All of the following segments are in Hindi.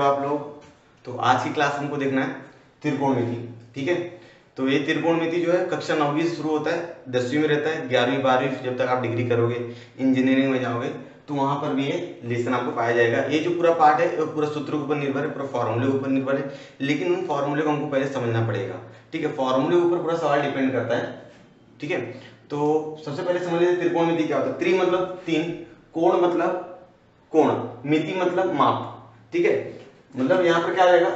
हो आप लोग। तो आज की क्लास हमको देखना है त्रिकोणमिति, ठीक है। तो ये त्रिकोणमिति जो है कक्षा 9वीं से शुरू होता है, 10वीं में रहता है, 11वीं 12वीं जब तक आप डिग्री करोगे, इंजीनियरिंग में जाओगे तो वहां पर भी ये लेसन आपको पाया जाएगा। ये जो पूरा पार्ट है वो पूरा सूत्र के ऊपर निर्भर है, पूरा फॉर्मूले के ऊपर निर्भर है, लेकिन उन फॉर्मूले को हमको पहले समझना पड़ेगा, ठीक है। फॉर्मूले के ऊपर पूरा सवाल डिपेंड करता है, ठीक है। तो सबसे पहले समझ लीजिए त्रिकोणमिति क्या होता है। त्रि मतलब तीन, कोण मतलब कोण, मिति मतलब माप, ठीक है। मतलब यहाँ पर क्या आएगा,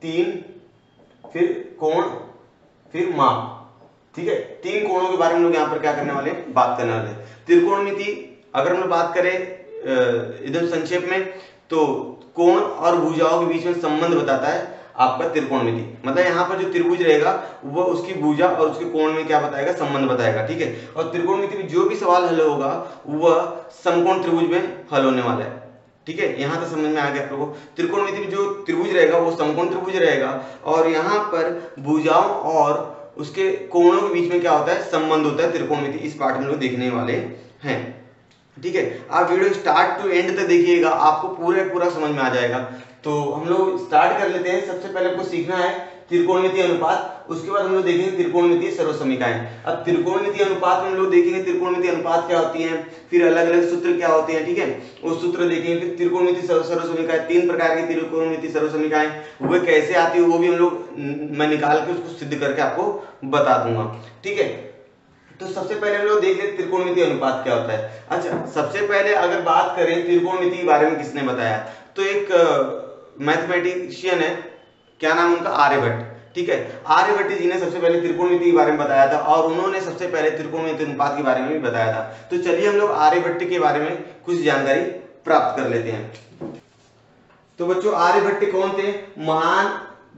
तीन फिर कोण फिर माप, ठीक है। तीन कोणों के बारे में लोग यहाँ पर क्या करने वाले, बात करने वाले। त्रिकोणमिति अगर हम लोग बात करें एकदम संक्षेप में, तो कोण और भुजाओं के बीच में संबंध बताता है आपका त्रिकोणमिति। मतलब यहाँ पर जो त्रिभुज रहेगा वो उसकी भुजा और उसके कोण में क्या बताएगा, संबंध बताएगा, ठीक है। और त्रिकोणमिति में जो भी सवाल हल होगा वह समकोण त्रिभुज में हल होने वाला है, ठीक है। यहाँ तक समझ में आ गया आप लोगों को। त्रिकोणमिति में जो त्रिभुज रहेगा वो समकोण त्रिभुज रहेगा, और यहाँ पर भुजाओं और उसके कोणों के बीच में क्या होता है, संबंध होता है। त्रिकोणमिति इस पार्ट में लोग देखने वाले हैं, ठीक है। आप वीडियो स्टार्ट टू एंड तक देखिएगा, आपको पूरा समझ में आ जाएगा। तो हम लोग स्टार्ट कर लेते हैं। सबसे पहले आपको सीखना है त्रिकोणमिति अनुपात, उसके बाद हम लोग देखेंगे त्रिकोणमिति सर्वसमीकाएं। अब त्रिकोणमिति अनुपात में हम लोग देखेंगे त्रिकोणमिति अनुपात क्या होती है, फिर अलग अलग सूत्र क्या होते हैं, ठीक है, वो सूत्र देखेंगे। फिर त्रिकोणमिति सर्वसमीकाएं, तीन प्रकार की त्रिकोणमिति सर्वसमीकाएं वे कैसे आती है वो भी हम लोग मैं निकाल के उसको सिद्ध करके आपको बता दूंगा, ठीक है। तो सबसे पहले हम लोग देख लेते त्रिकोणमिति अनुपात क्या होता है। अच्छा, सबसे पहले अगर बात करें त्रिकोणमिति के बारे में किसने बताया, तो एक मैथमेटिशियन है, क्या नाम उनका, आर्यभट्ट, ठीक है। आर्यभट्ट जी ने सबसे पहले त्रिकोणमिति के बारे में बताया था, और उन्होंने सबसे पहले त्रिकोणमिति अनुपात के बारे में भी बताया था। तो चलिए हम लोग आर्यभट्ट के बारे में कुछ जानकारी प्राप्त कर लेते हैं। तो बच्चों, आर्यभट्ट कौन थे, महान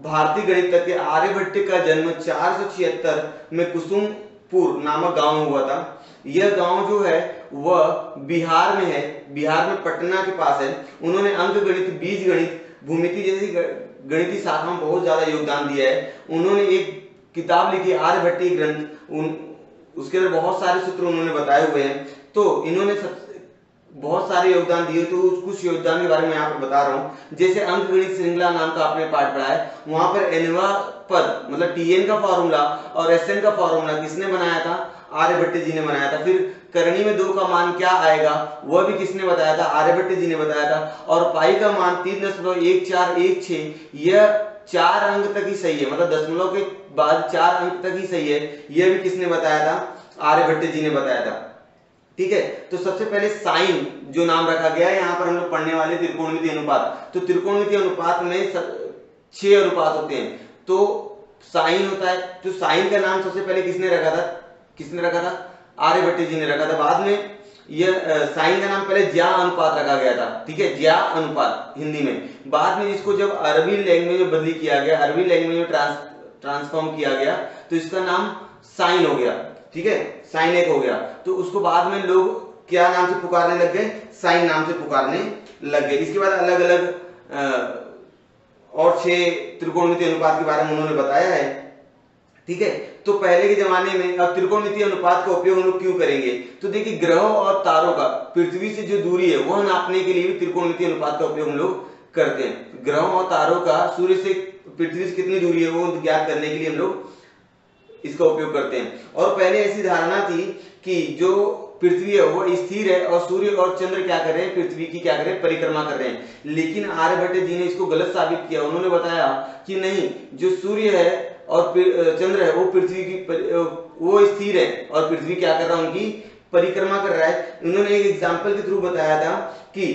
भारतीय गणितज्ञ आर्यभट्ट का जन्म 476 में कुसुमपुर नामक गांव में हुआ था। यह गांव जो है वह बिहार में है, बिहार में पटना के पास है। उन्होंने अंक गणित, बीज गणित, भूमिति जैसी गणितीय शाखा में बहुत ज्यादा योगदान दिया है। उन्होंने एक किताब लिखी आर्यभट्टीय ग्रंथ, उसके अंदर बहुत सारे सूत्र उन्होंने बताए हुए हैं। तो इन्होंने बहुत सारे योगदान दिए, तो कुछ योगदान के बारे में यहाँ पर बता रहा हूँ। जैसे अंक गणित श्रृंखला नाम का आपने पाठ पढ़ा है, वहां पर एनवा पद मतलब टीएन का फॉर्मूला और एसएन का फॉर्मूला किसने बनाया था, आर्यभट्ट जी ने बनाया था। फिर करनी में 2 का मान क्या आएगा वह भी किसने बताया था, आर्यभट्ट जी ने बताया था। और पाई का मान 3.1416, यह 4 अंक तक ही सही है, मतलब दशमलव के बाद 4 अंक तक ही सही है, यह भी किसने बताया था, आर्यभट्ट जी ने बताया था, ठीक है। तो सबसे पहले साइन जो नाम रखा गया है, यहाँ पर हम लोग पढ़ने वाले त्रिकोणमिति अनुपात। तो त्रिकोणमिति अनुपात में 6 अनुपात होते हैं, तो साइन होता है। तो साइन का नाम सबसे पहले किसने रखा था, आर्यभट्ट जी ने रखा था। बाद में यह साइन का नाम पहले ज्या अनुपात रखा गया था, ठीक है, ज्या अनुपात हिंदी में। बाद में इसको जब अरबी लैंग्वेज में बदली किया गया, अरबी लैंग्वेज में ट्रांसफॉर्म किया गया, तो इसका नाम साइन हो गया, ठीक है, साइन एक हो गया। तो उसको बाद में लोग क्या नाम से पुकारने लग गए, साइन नाम से पुकारने लग गए। इसके बाद अलग अलग और 6 त्रिकोणमिति अनुपात के बारे में उन्होंने बताया है, ठीक है। तो पहले के जमाने में, अब त्रिकोणमिति अनुपात का उपयोग हम लोग क्यों करेंगे, तो देखिए ग्रहों और तारों का पृथ्वी से जो दूरी है वह नापने के लिए भी त्रिकोणमिति अनुपात का उपयोग हम लोग करते हैं। ग्रहों और तारों का सूर्य से पृथ्वी से कितनी दूरी है वो ज्ञात करने के लिए हम लोग इसका उपयोग करते हैं। और पहले ऐसी धारणा थी कि जो पृथ्वी है वो स्थिर है और सूर्य और चंद्र क्या कर रहे हैं, पृथ्वी की क्या कर रहे हैं, परिक्रमा कर रहे हैं। लेकिन आर्यभट्ट जी ने इसको गलत साबित किया। उन्होंने बताया कि नहीं, जो सूर्य है और चंद्र है वो पृथ्वी की वो स्थिर है और पृथ्वी क्या कर रहा है, उनकी परिक्रमा कर रहा है। उन्होंने एक एग्जाम्पल के थ्रू बताया था कि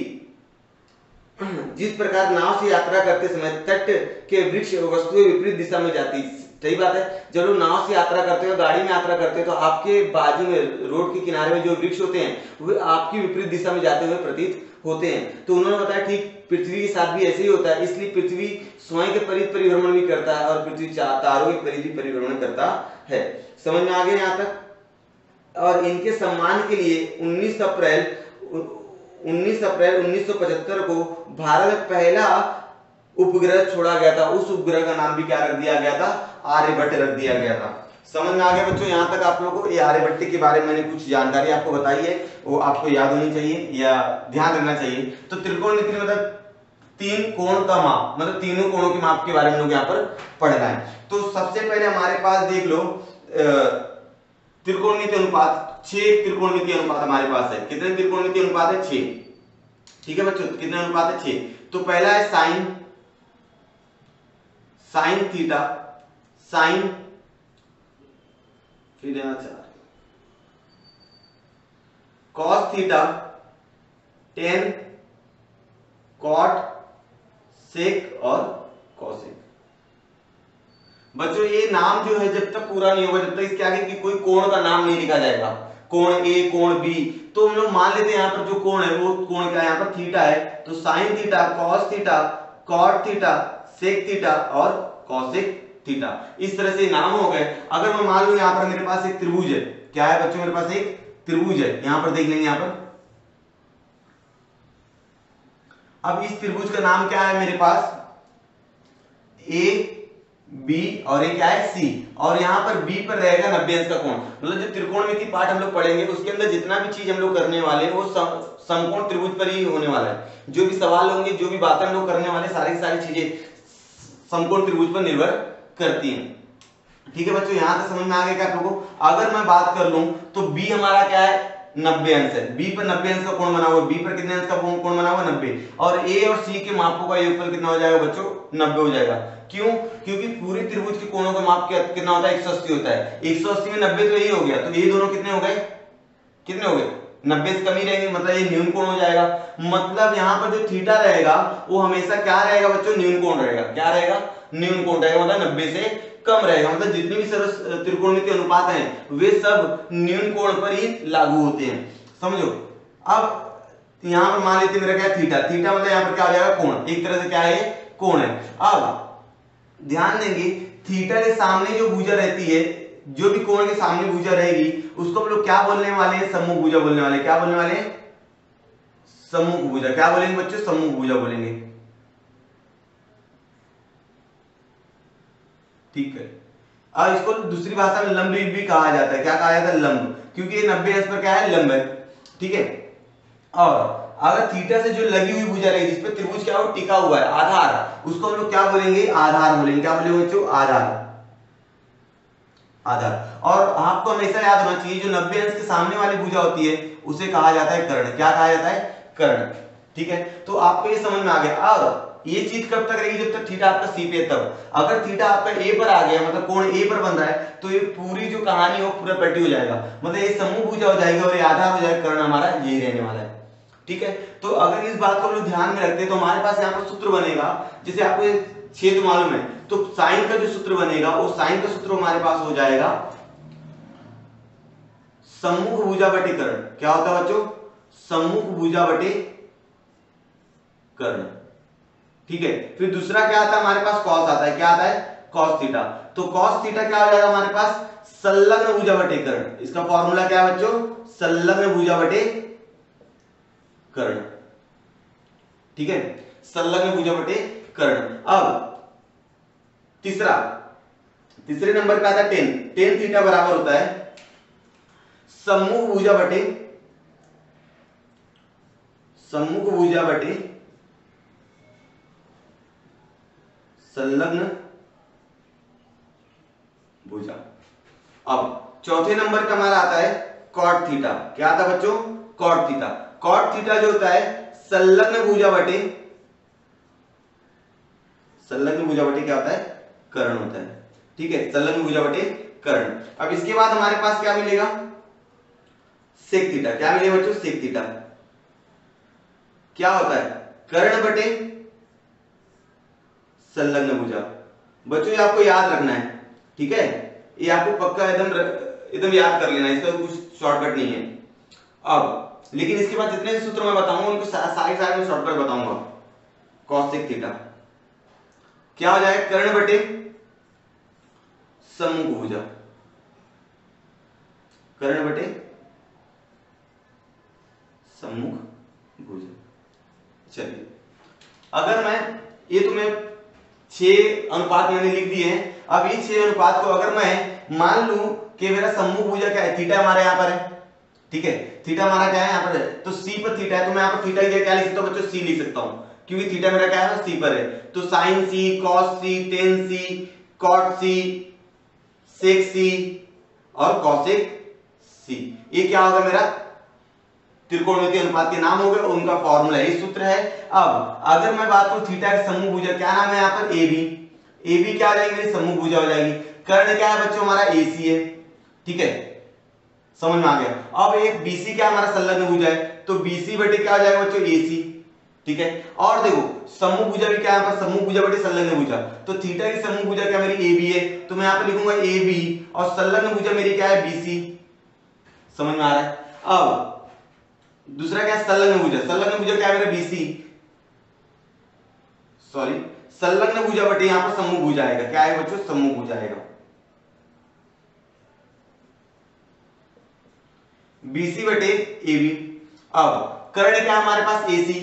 जिस प्रकार नाव से यात्रा करते समय तट के वृक्ष वस्तुएं विपरीत दिशा में जाती, सही बात है। जब लोग नाव से यात्रा करते हो, गाड़ी में यात्रा करते हो, तो आपके बाजू में रोड के किनारे में जो वृक्ष होते हैं वे आपकी विपरीत दिशा में जाते हुए प्रतीत होते हैं। तो उन्होंने बताया ठीक पृथ्वी के साथ भी ऐसे ही होता है, इसलिए पृथ्वी स्वयं के परिध परिभ्रमण भी करता है और पृथ्वी तारों के परिध भी परिभ्रमण करता है। समझ में आ गया यहाँ तक। और इनके सम्मान के लिए 19 अप्रैल 1975 को भारत में पहला उपग्रह छोड़ा गया था। उस उपग्रह का नाम भी क्या रख दिया गया था, आर्यभट्ट रख दिया गया था। समझ में आ गया बच्चों यहाँ तक आप लोगों को। ये आर्यभट्ट के बारे में मैंने कुछ जानकारी आपको बताई है, वो आपको याद होनी चाहिए या ध्यान रखना चाहिए। तो त्रिकोणमिति मतलब तीन कोण का माप, मतलब तीनों कोणों के माप के बारे में लोग यहाँ पर पढ़ना है। तो सबसे पहले हमारे पास देख लो त्रिकोणमितीय अनुपात, 6 त्रिकोणमितीय अनुपात हमारे पास है। कितने त्रिकोणमितीय अनुपात है? 6। ठीक है बच्चों, कितने अनुपात है? 6। तो पहला है साइन थीटा, साइन, फिर यहाँ 4 कॉस थीटा, टेन, कॉट, सेक और कॉसेक। बच्चों ये नाम जो है जब तक पूरा नहीं होगा, जब तक इसके आगे कोई कोण का नाम नहीं लिखा जाएगा, कोण ए, कोण बी, तो हम लोग मान लेते हैं यहाँ पर जो कोण है वो कोण क्या है? यहाँ पर थीटा है, तो sine theta, cos theta, cot theta, sec theta और कॉसेक थीटा, इस तरह से नाम हो गए। अगर मैं मान लूं यहाँ पर मेरे पास एक त्रिभुज है, क्या है बच्चों? मेरे पास एक त्रिभुज है, यहां पर देख लेंगे। यहां पर अब इस त्रिभुज का नाम क्या है मेरे पास? ए, बी और ये क्या है? सी, और यहाँ पर बी पर रहेगा 90 अंश का कोण। मतलब जो त्रिकोणमिति पाठ हम लोग पढ़ेंगे उसके अंदर जितना भी चीज हम लोग करने वाले हैं वो समकोण त्रिभुज पर ही होने वाला है। जो भी सवाल होंगे, जो भी बातें हम लोग करने वाले, सारी की सारी चीजें समकोण त्रिभुज पर निर्भर करती हैं। ठीक है बच्चों, यहां से समझ में आ गया क्या आप लोगों को? अगर मैं बात कर लूं तो बी हमारा क्या है? 90 अंश है। बी पर 90 अंश का कोण बना हुआ है। बी पर कितने अंश का कोण बना हुआ? 90। और ए और सी के मापों का योगफल कितना हो जाएगा बच्चों? 90 हो जाएगा। क्यों? क्योंकि पूरे त्रिभुज के कोणों का माप कितना होता है? 180 होता है। 180 में 90 तो यही हो गया, तो ये दोनों कितने हो गए? कितने हो गए? 90 से कम ही रहेंगे, मतलब ये न्यून कोण हो जाएगा। मतलब यहाँ पर जो थीटा रहेगा वो हमेशा क्या रहेगा बच्चों? न्यून कोण रहेगा। क्या रहेगा? न्यून कोण रहेगा, मतलब 90 से कम रहेगा। मतलब जितने भी त्रिकोणमितीय अनुपात हैं वे सब न्यून कोण पर ही लागू होते हैं, समझो। अब यहाँ पर मान लेते मेरा क्या? थीटा। थीटा मतलब यहाँ पर क्या हो जाएगा? कोण। एक तरह से क्या है? कोण है। अब ध्यान देंगे, थीटा के सामने जो भुजा रहती है, जो भी कोण के सामने भुजा रहेगी उसको हम लोग क्या बोलने वाले हैं? सम्मुख भुजा बोलने वाले हैं। क्या बोलने वाले हैं? सम्मुख भुजा। क्या बोलेंगे बच्चों? सम्मुख भुजा बोलेंगे। ठीक है। अब इसको दूसरी भाषा में लंब भी कहा जाता है। क्या कहा जाता है? लंब, क्योंकि ये 90 अंश पर क्या है? लंब है। ठीक है। और अगर थीटा से जो लगी हुई भुजा रहेगी, जिस पे त्रिभुज क्या हो? टिका हुआ है, आधार, उसको हम लोग क्या बोलेंगे? आधार बोलेंगे। क्या बोलेंगे बच्चों? आधार। आधार। और आपको हमेशा याद होना चाहिए, जो 90 अंश के सामने वाली भुजा होती है उसे कहा जाता है कर्ण। क्या कहा जाता है? कर्ण। ठीक है, तो आपको ये समझ में आ गया। अब ये चीज कब तक रहेगी? जब तक थीटा आपका सी पे है तब। अगर थीटा आपका ए पर आ गया, मतलब कोण ए पर बन रहा है, तो ये पूरी जो कहानी है वो पूरा पलटी हो जाएगा। मतलब ये समूह भुजा हो जाएगी और ये आधार हो जाएगा, कर्ण हमारा यही रहने वाला है। ठीक है, तो अगर इस बात को हम लोग ध्यान में रखते हैं तो हमारे पास यहाँ पर सूत्र बनेगा, जैसे आपको छेद मालूम है, तो साइन का जो सूत्र बनेगा वो साइन का सूत्र हमारे पास हो जाएगा सम्मुख भुजा बटे कर्ण। क्या होता है बच्चों? सम्मुख भुजा बटे कर्ण। ठीक है, फिर दूसरा क्या आता है हमारे पास? कॉस आता है। क्या आता है? Cos theta. तो कॉस थीटा क्या हो जाएगा हमारे पास? संलग्न भुजा बटे कर्ण। इसका फॉर्मूला क्या है बच्चों? संलग्न भुजा बटे कर्ण। ठीक है, संलग्न भुजा बटे कर्ण। अब तीसरे नंबर पे आता है टेन। टेन थीटा बराबर होता है सम्मुख भुजा बटे संलग्न भुजा। अब चौथे नंबर का हमारा आता है कॉट थीटा। क्या आता है बच्चों? Cot theta. कॉट थीटा जो होता है संलग्न भुजा बटे क्या होता है? कर्ण होता है। ठीक है, संलग्न भुजा बटे कर्ण। अब इसके बाद हमारे पास क्या मिलेगा? Sec theta. क्या मिलेगा बच्चों? Sec theta. क्या होता है? कर्ण बटे संलग्न भुजा। बच्चों ये आपको याद रखना है। ठीक है, ये आपको पक्का एकदम याद कर लेना है, इसका कुछ शॉर्टकट नहीं है। अब लेकिन इसके बाद जितने भी सूत्र मैं बताऊंगा उनको सारे में शॉर्टकट बताऊंगा। कॉसेक थीटा क्या हो जाएगा? कर्ण बटे सम्मुख भुजा। कर्ण बटे सम्मुख भुजा। चलिए, अगर मैं 6 अनुपात मैंने लिख दिए हैं। अब ये 6 अनुपात को अगर मैं मान लूं कि मेरा सम्मुख भुजा क्या है? थीटा हमारे यहां पर है। ठीक है, थीटा हमारा क्या है? यहां पर है, तो सी पर थीटा है, तो मैं यहां पर थीटा की जगह क्या लिख सकता हूं बच्चों? सी लिख सकता हूं। क्योंकि थीटा मेरा क्या है, सी पर है। तो साइन सी, कॉस सी, टेन सी, कॉट सी, सेक सी और कॉसेक सी, ये क्या होगा मेरा त्रिकोणमिति अनुपात के नाम हो गए, उनका फॉर्मूला ये सूत्र है। अब अगर मैं बात करूं थीटा के समूह भुजा, क्या नाम है यहाँ पर, ए बी। ए बी क्या हो जाएगी मेरी, समूह भुजा हो जाएगी। कर्ण क्या है बच्चों हमारा, ए सी है, ठीक है, समझ में आ गया। अब एक बीसी क्या हमारा संलग्न भुजा है, तो बीसी बटे क्या हो जाएगा बच्चों, ए सी, ठीक है। और देखो समूह भुजा भी क्या है पर समूह भुजा बटे संलग्न भुजा, तो थीटा की समूह भुजा क्या मेरी ए बी है, तो मैं यहाँ पे लिखूंगा ए बी, और संलग्न भुजा मेरी क्या है, बीसी। समझ में आ रहा है। अब दूसरा क्या है, संलग्न भुजा। संलग्न भुजा क्या है मेरा, बीसी, सॉरी संलग्न भुजा बटे यहाँ पर समूह भुजा आएगा, क्या है बच्चों, समूह भुजा आएगा, बीसी बटे ए बी। अब कर्ण क्या है हमारे पास, ए सी,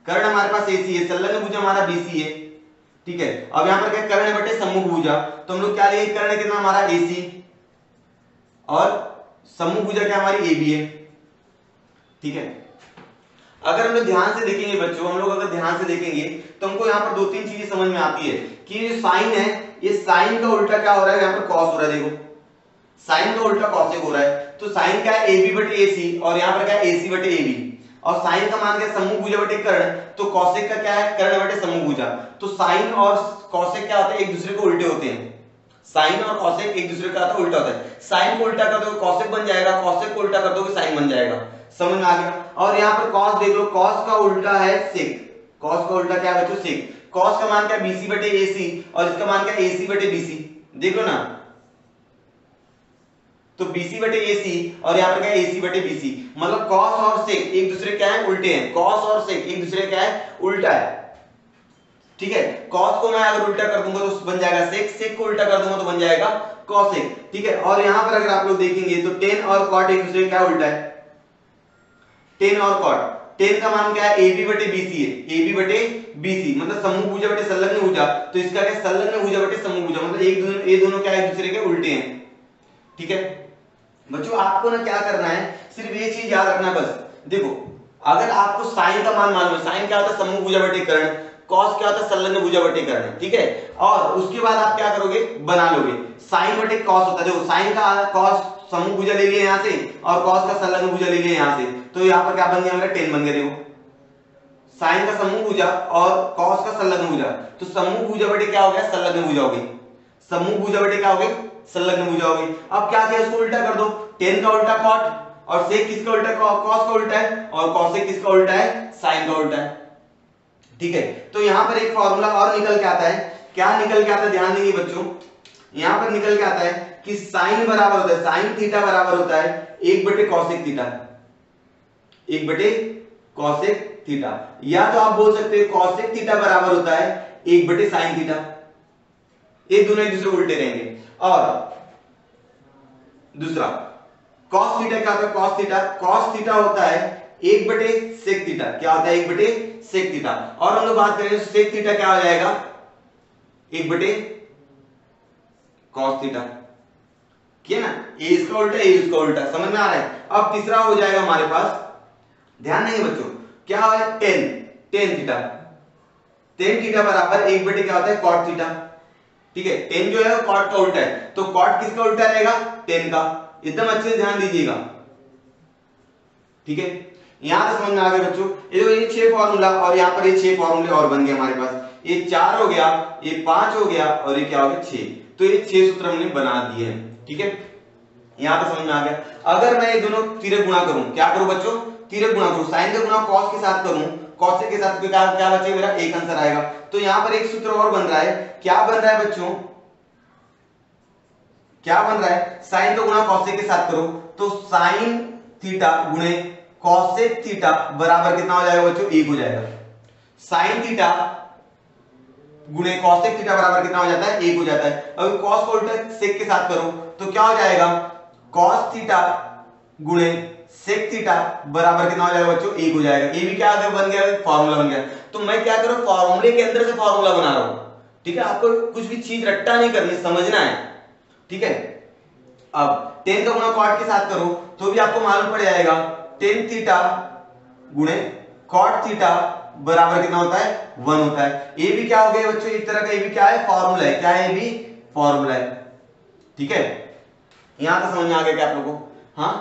कर्ण हमारे पास ए सी है, संलग्न भुजा हमारा बीसी है, ठीक है। अब यहां पर क्या, कर्ण बटे समूह भुजा, तो हम लोग क्या लिए, कर्ण कितना हमारा ए सी और समूह भुजा क्या हमारी ए बी है, ठीक है। अगर हम लोग ध्यान से देखेंगे बच्चों, हम लोग अगर ध्यान से देखेंगे तो हमको यहाँ पर दो तीन चीजें समझ में आती है कि ये साइन है, ये साइन का उल्टा क्या हो रहा है, यहाँ पर कॉस हो रहा है। देखो साइन का उल्टा कॉसेक हो रहा है, तो साइन क्या है, ए बी बटे ए सी, और यहाँ पर क्या है, ए सी बटे ए बी। और साइन का मान क्या, समूह भुजा बटे कर्ण, तो कॉसेक का क्या है, कर्ण बटे समूह भुजा। तो साइन और कॉसेक क्या होते हैं, एक दूसरे को उल्टे होते हैं। साइन और कॉसेक एक दूसरे का उल्टा होता है। साइन को उल्टा कर दो कॉसेक बन जाएगा, कॉसेक को उल्टा कर दो साइन बन जाएगा। समझ में आ गया। और यहाँ पर कॉस देख लो, कॉस का उल्टा है सेक, कॉस का उल्टा क्या है बच्चों, सेक। कॉस का मान क्या, बीसी बटे एसी, और इसका मान क्या, एसी बटे बीसी। देख लो ना, तो BC बटे AC और यहाँ पर क्या है, AC बटे BC, मतलब कॉस और सेक एक दूसरे क्या है, उल्टे हैं। कॉस और सेक एक दूसरे क्या है, उल्टा है, ठीक है। कॉस को मैं अगर उल्टा कर दूंगा तो बन जाएगा सेक, सेक को उल्टा कर दूंगा तो बन जाएगा कॉसेक, ठीक है। और यहाँ पर अगर आप लोग देखेंगे तो टेन और कॉट एक दूसरे क्या उल्टा है, टेन और कॉट। टेन का मान क्या है, AB बटे BC है, AB बटे BC, मतलब समूह भुजा बटे संलग्न भुजा, तो इसका क्या, संलग्न भुजा बटे समूह भुजा, मतलब ये दोनों क्या है, एक दूसरे के उल्टे हैं, ठीक है। बच्चों आपको ना क्या करना है, सिर्फ ये चीज याद रखना बस। देखो अगर आपको साइन का मान मालूम है, साइन क्या होता है, समूह भुजा बटे कर्ण, कॉस क्या होता है, संलग्न भुजा बटे कर्ण, ठीक है। और उसके बाद आप क्या करोगे, बना लोगे, साइन बटे कॉस होता है। देखो साइन का कॉस समूह भुजा ले लिया यहाँ से, और कॉस का संलग्न भुजा ले लिया यहाँ से, तो यहाँ पर क्या बन गया मेरा, टेन बन गया। देखो साइन का समूह भुजा और कॉस का संलग्न भुजा, तो समूह भुजा बटे क्या हो गया, संलग्न भुजा हो गई। समूह भुजा बटे क्या हो गई, संलग्न भुजा हो गई। अब क्या किया, इसको उल्टा कर दो, टेन का उल्टा कॉट, और सेक किसका उल्टा, कॉस का उल्टा है, और कॉसेक किसका उल्टा है, साइन का उल्टा है, ठीक है। तो यहाँ पर एक फॉर्मूला और निकल के आता है, क्या निकल के आता है, ध्यान देंगे बच्चों, यहाँ पर निकल के आता है कि साइन बराबर होता है, साइन थीटा बराबर होता है 1 बटे कॉसेक थीटा, 1 बटे कॉसेक थीटा। या तो आप बोल सकते हैं कॉसेक थीटा बराबर होता है 1 बटे साइन थीटा, ये दोनों एक दूसरे उल्टे रहेंगे। और दूसरा cos थीटा क्या होता है, cos थीटा होता है 1 बटे सेक थीटा, क्या होता है, 1 बटे सेक थीटा। और हम लोग बात करें तो सेक थीटा क्या हो जाएगा, 1 बटे cos थीटा, किया ना, ए इसका उल्टा, ए इसका उल्टा, समझ में आ रहा है। अब तीसरा हो जाएगा हमारे पास, ध्यान देंगे बच्चों, क्या है, टेन थीटा, टेन थीटा बराबर 1 बटे क्या होता है, cot थीटा, ठीक है। टेन जो है कॉट का उल्टा है, तो कॉट किसका उल्टा रहेगा, टेन का। एकदम अच्छे से ध्यान दीजिएगा, ठीक है। यहां तक समझ में आ गया बच्चों। ये 6 फॉर्मूला, और यहाँ पर ये 6 फॉर्मूले और बन गए हमारे पास। ये 4 हो गया, ये 5 हो गया, और ये क्या हो गया, 6। तो ये 6 सूत्र हमने बना दिए हैं, ठीक है। यहां तक समझ में आ गया। अगर मैं ये दोनों तिरक गुणा करूं, क्या करूं बच्चों, तिरक गुणा करूं, साइन का गुणा कॉस के साथ करूं, कॉसेक के साथ क्या बचेगा मेरा, एक आंसर आएगा। तो यहां पर एक सूत्र और बन रहा है, क्या बन रहा है बच्चों, क्या बन रहा है, साइन का गुणा कॉसेक के साथ करो, तो साइन थीटा गुणे कॉसेक थीटा बराबर कितना हो जाएगा बच्चों, 1 हो जाएगा। साइन थीटा गुणे कॉसेक थीटा बराबर कितना हो जाता है, 1 हो जाता है। अगर कॉस को उल्टा सेक के साथ करो तो क्या हो जाएगा, कॉस थीटा गुणे सेक थीटा बराबर कितना हो जाएगा बच्चों, 1 हो जाएगा। ये भी क्या बन गया, फॉर्मूला बन गया। तो मैं क्या करूं, फॉर्मूले के अंदर से फॉर्मूला बना रहा हूं, ठीक है। आपको कुछ भी चीज रट्टा नहीं करनी, समझना है, ठीक है। अब टेन का गुणा कॉट के साथ करो तो भी आपको मालूम पड़ जाएगा, टेन थीटा गुणे कॉट थीटा बराबर कितना होता है 1 होता है। ए भी क्या हो गया बच्चों, एक तरह का ए भी क्या है फॉर्मूला है, क्या है ए भी फॉर्मूला है। ठीक है, यहां तक समझ में आ गया क्या आप लोगों को? हाँ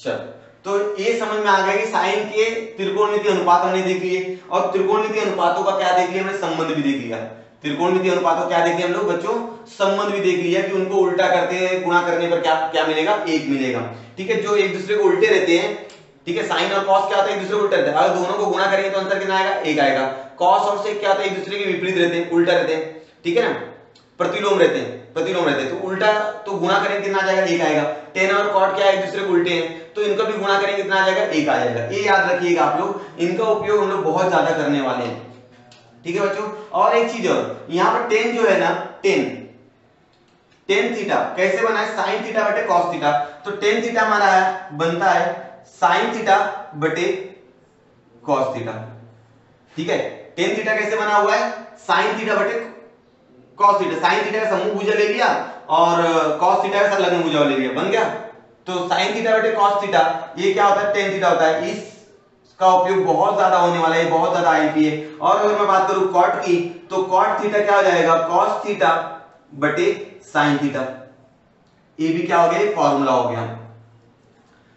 चल, तो ये समझ में आ गया कि साइन के त्रिकोणमिति अनुपात हमने देख लिए और त्रिकोणमिति अनुपातों का क्या देख लिया हमने, संबंध भी देख लिया। त्रिकोणमिति अनुपातों क्या देख लिया हम लोग बच्चों, संबंध भी देख लिया कि उनको उल्टा करते हैं गुणा करने पर क्या क्या मिलेगा, 1 मिलेगा। ठीक है, जो एक दूसरे को उल्टे रहते हैं, ठीक है, साइन और कॉस क्या होता है एक दूसरे को उल्टा रहते हैं, अगर दोनों को गुणा करेंगे तो आंसर कितना आएगा 1 आएगा। कॉस और सेक क्या होता है एक दूसरे के विपरीत रहते हैं, उल्टा रहते हैं, ठीक है ना, प्रतिलोम रहते हैं, प्रतिलोम रहते हैं, तो उल्टा तो गुणा करेंगे कितना आ जाएगा 1 आएगा। टेन और कॉट क्या है एक दूसरे को उल्टे हैं, तो इनका भी गुणा करेंगे कितना आ जाएगा 1 आ जाएगा। ये याद रखिएगा आप लोग, इनका उपयोग हम लोग बहुत ज्यादा करने वाले हैं। ठीक है बच्चों, और एक चीज और, यहाँ पर टेन जो है ना, टेन थीटा कैसे बना है, साइन थीटा बटे कॉस थीटा, तो टेन थीटा हमारा है बनता है साइन थीटा बटे कॉस थीटा। ठीक है, टेन थीटा कैसे बना हुआ है, साइन थीटा बटे कॉस थीटा, साइन थीटा का समूह भुजा ले लिया और कॉस थीटा का संलग्न भुजा ले लिया, बन गया। तो साइन थीटा बटे कॉस थीटा ये क्या होता है, टेन थीटा होता है। इसका उपयोग बहुत ज्यादा होने वाला है, बहुत ज्यादा आईपी है। और अगर मैं बात करूं कॉट की, तो कॉट थीटा क्या हो जाएगा, कॉस थीटा बटे साइन थीटा। ये भी क्या हो गया, फॉर्मूला हो गया।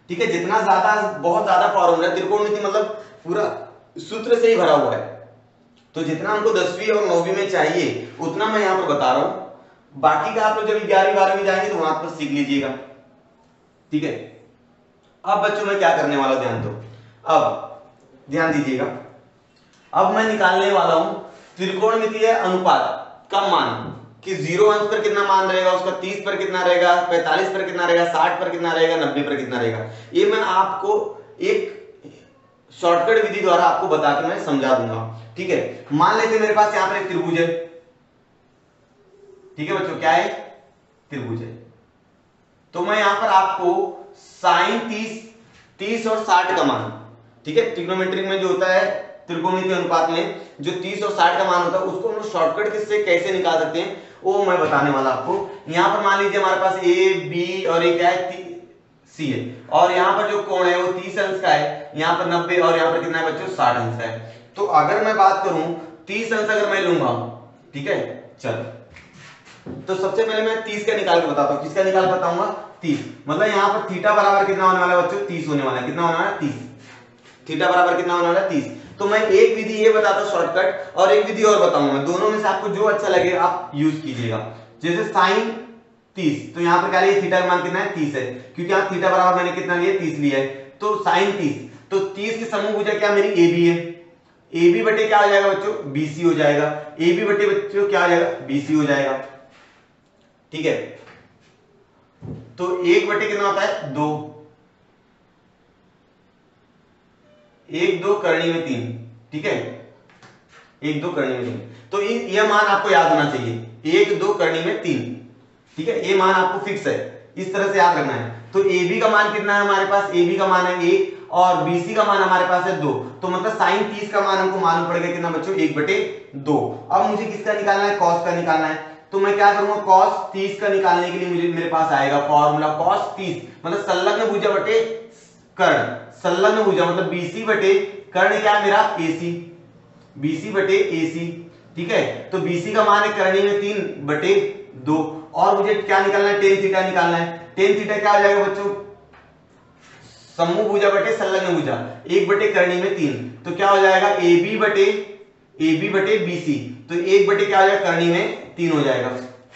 ठीक है, जितना ज्यादा बहुत ज्यादा फॉर्मूला, त्रिकोणमिति मतलब पूरा सूत्र से ही भरा हुआ है, तो जितना हमको 10वीं और 9वीं में चाहिए उतना मैं यहां पर बता रहा हूं। बाकी का आप लोग जब 11वीं 12वीं में जाएंगे तो वहां पर सीख लीजिएगा। ठीक है, अब बच्चों मैं क्या करने वाला हूं, ध्यान दो, अब ध्यान दीजिएगा। अब मैं निकालने वाला हूं त्रिकोणमितीय अनुपात का मान, कि 0 अंश पर कितना मान रहेगा उसका, 30 पर कितना रहेगा, 45 पर कितना रहेगा, 60 पर कितना रहेगा, 90 पर कितना रहेगा। ये मैं आपको एक शॉर्टकट विधि द्वारा आपको बता के मैं समझा दूंगा। ठीक है, मान लेते मेरे पास यहां पर एक त्रिभुज है। ठीक है बच्चों, क्या है, त्रिभुज है। तो मैं यहां पर आपको साइन 30 और 60 का मान, ठीक है, ट्रिग्नोमेट्री में जो होता है त्रिकोणमितीय अनुपात में जो 30 और 60 का मान होता है उसको हम लोग शॉर्टकट से कैसे निकाल सकते हैं वो मैं बताने वाला आपको। यहां पर मान लीजिए हमारे पास ए बी और एक क्या है सी है, और यहाँ पर जो कोण है वो 30 अंश का है, यहाँ पर 90 और यहाँ पर कितना है बच्चों 60 अंश है। तो अगर मैं बात करूं 30 अंश अगर मैं लूंगा, ठीक है, चलो, तो सबसे पहले मैं 30 का निकाल के बताता हूं। किसका निकाल बताऊंगा, 30, मतलब यहाँ पर थीटा बराबर कितना होने वाला है बच्चों, 30 होने वाला है। कितना होने वाला है, 30। थीटा बराबर कितना होने वाला है, 30। तो मैं एक विधि ये बताता शॉर्टकट और एक विधि और बताऊंगा, दोनों में से आपको जो अच्छा लगे आप यूज कीजिएगा। जैसे साइन 30, तो यहाँ पर क्या लिया, थीटा का मान कितना है 30 है, क्योंकि यहाँ थीटा बराबर मैंने कितना लिया 30 लिया है। तो साइन 30, तो 30 की समूह भुजा क्या मेरी ए बी है, ए बी बटे क्या हो जाएगा बच्चों, बीसी हो जाएगा। ए बी बटे बच्चों क्या हो जाएगा, बीसी हो जाएगा। ठीक है, तो 1 बटे कितना होता है 2, 1 2 करनी में 3। ठीक है, 1 2 करनी में 3, तो यह मान आपको याद होना चाहिए, 1 2 करनी में 3। ठीक है, ये मान आपको फिक्स है, इस तरह से याद रखना है। तो ए बी का मान कितना है हमारे पास, ए बी का मान है 1 और बीसी का मान हमारे पास है 2, तो मतलब साइन 30 का मान हमको मालूम पड़ गया कितना बच्चों, 1 बटे 2। अब मुझे किसका निकालना है, कॉस का निकालना है। तो मैं क्या करूंगा, कॉस 30 का निकालने के लिए मुझे मेरे पास आएगा फॉर्मूला, कॉस 30 मतलब संलग्न भुजा बटे कर्ण, संलग्न भुजा मतलब बीसी बटे कर्ण क्या है मेरा एसी, बीसी बटे एसी। ठीक है, तो बीसी का मान है करनी में 3 बटे 2, और मुझे क्या निकालना है, टेन थीटा निकालना है। टेन थीटा क्या हो जाएगा बच्चों, समूह भुजा बटे संलग्न भुजा, 1 बटे करनी में 3, तो क्या हो जाएगा ए बी बटे बीसी, तो 1 बटे क्या हो जाएगा करनी में 3 हो जाएगा।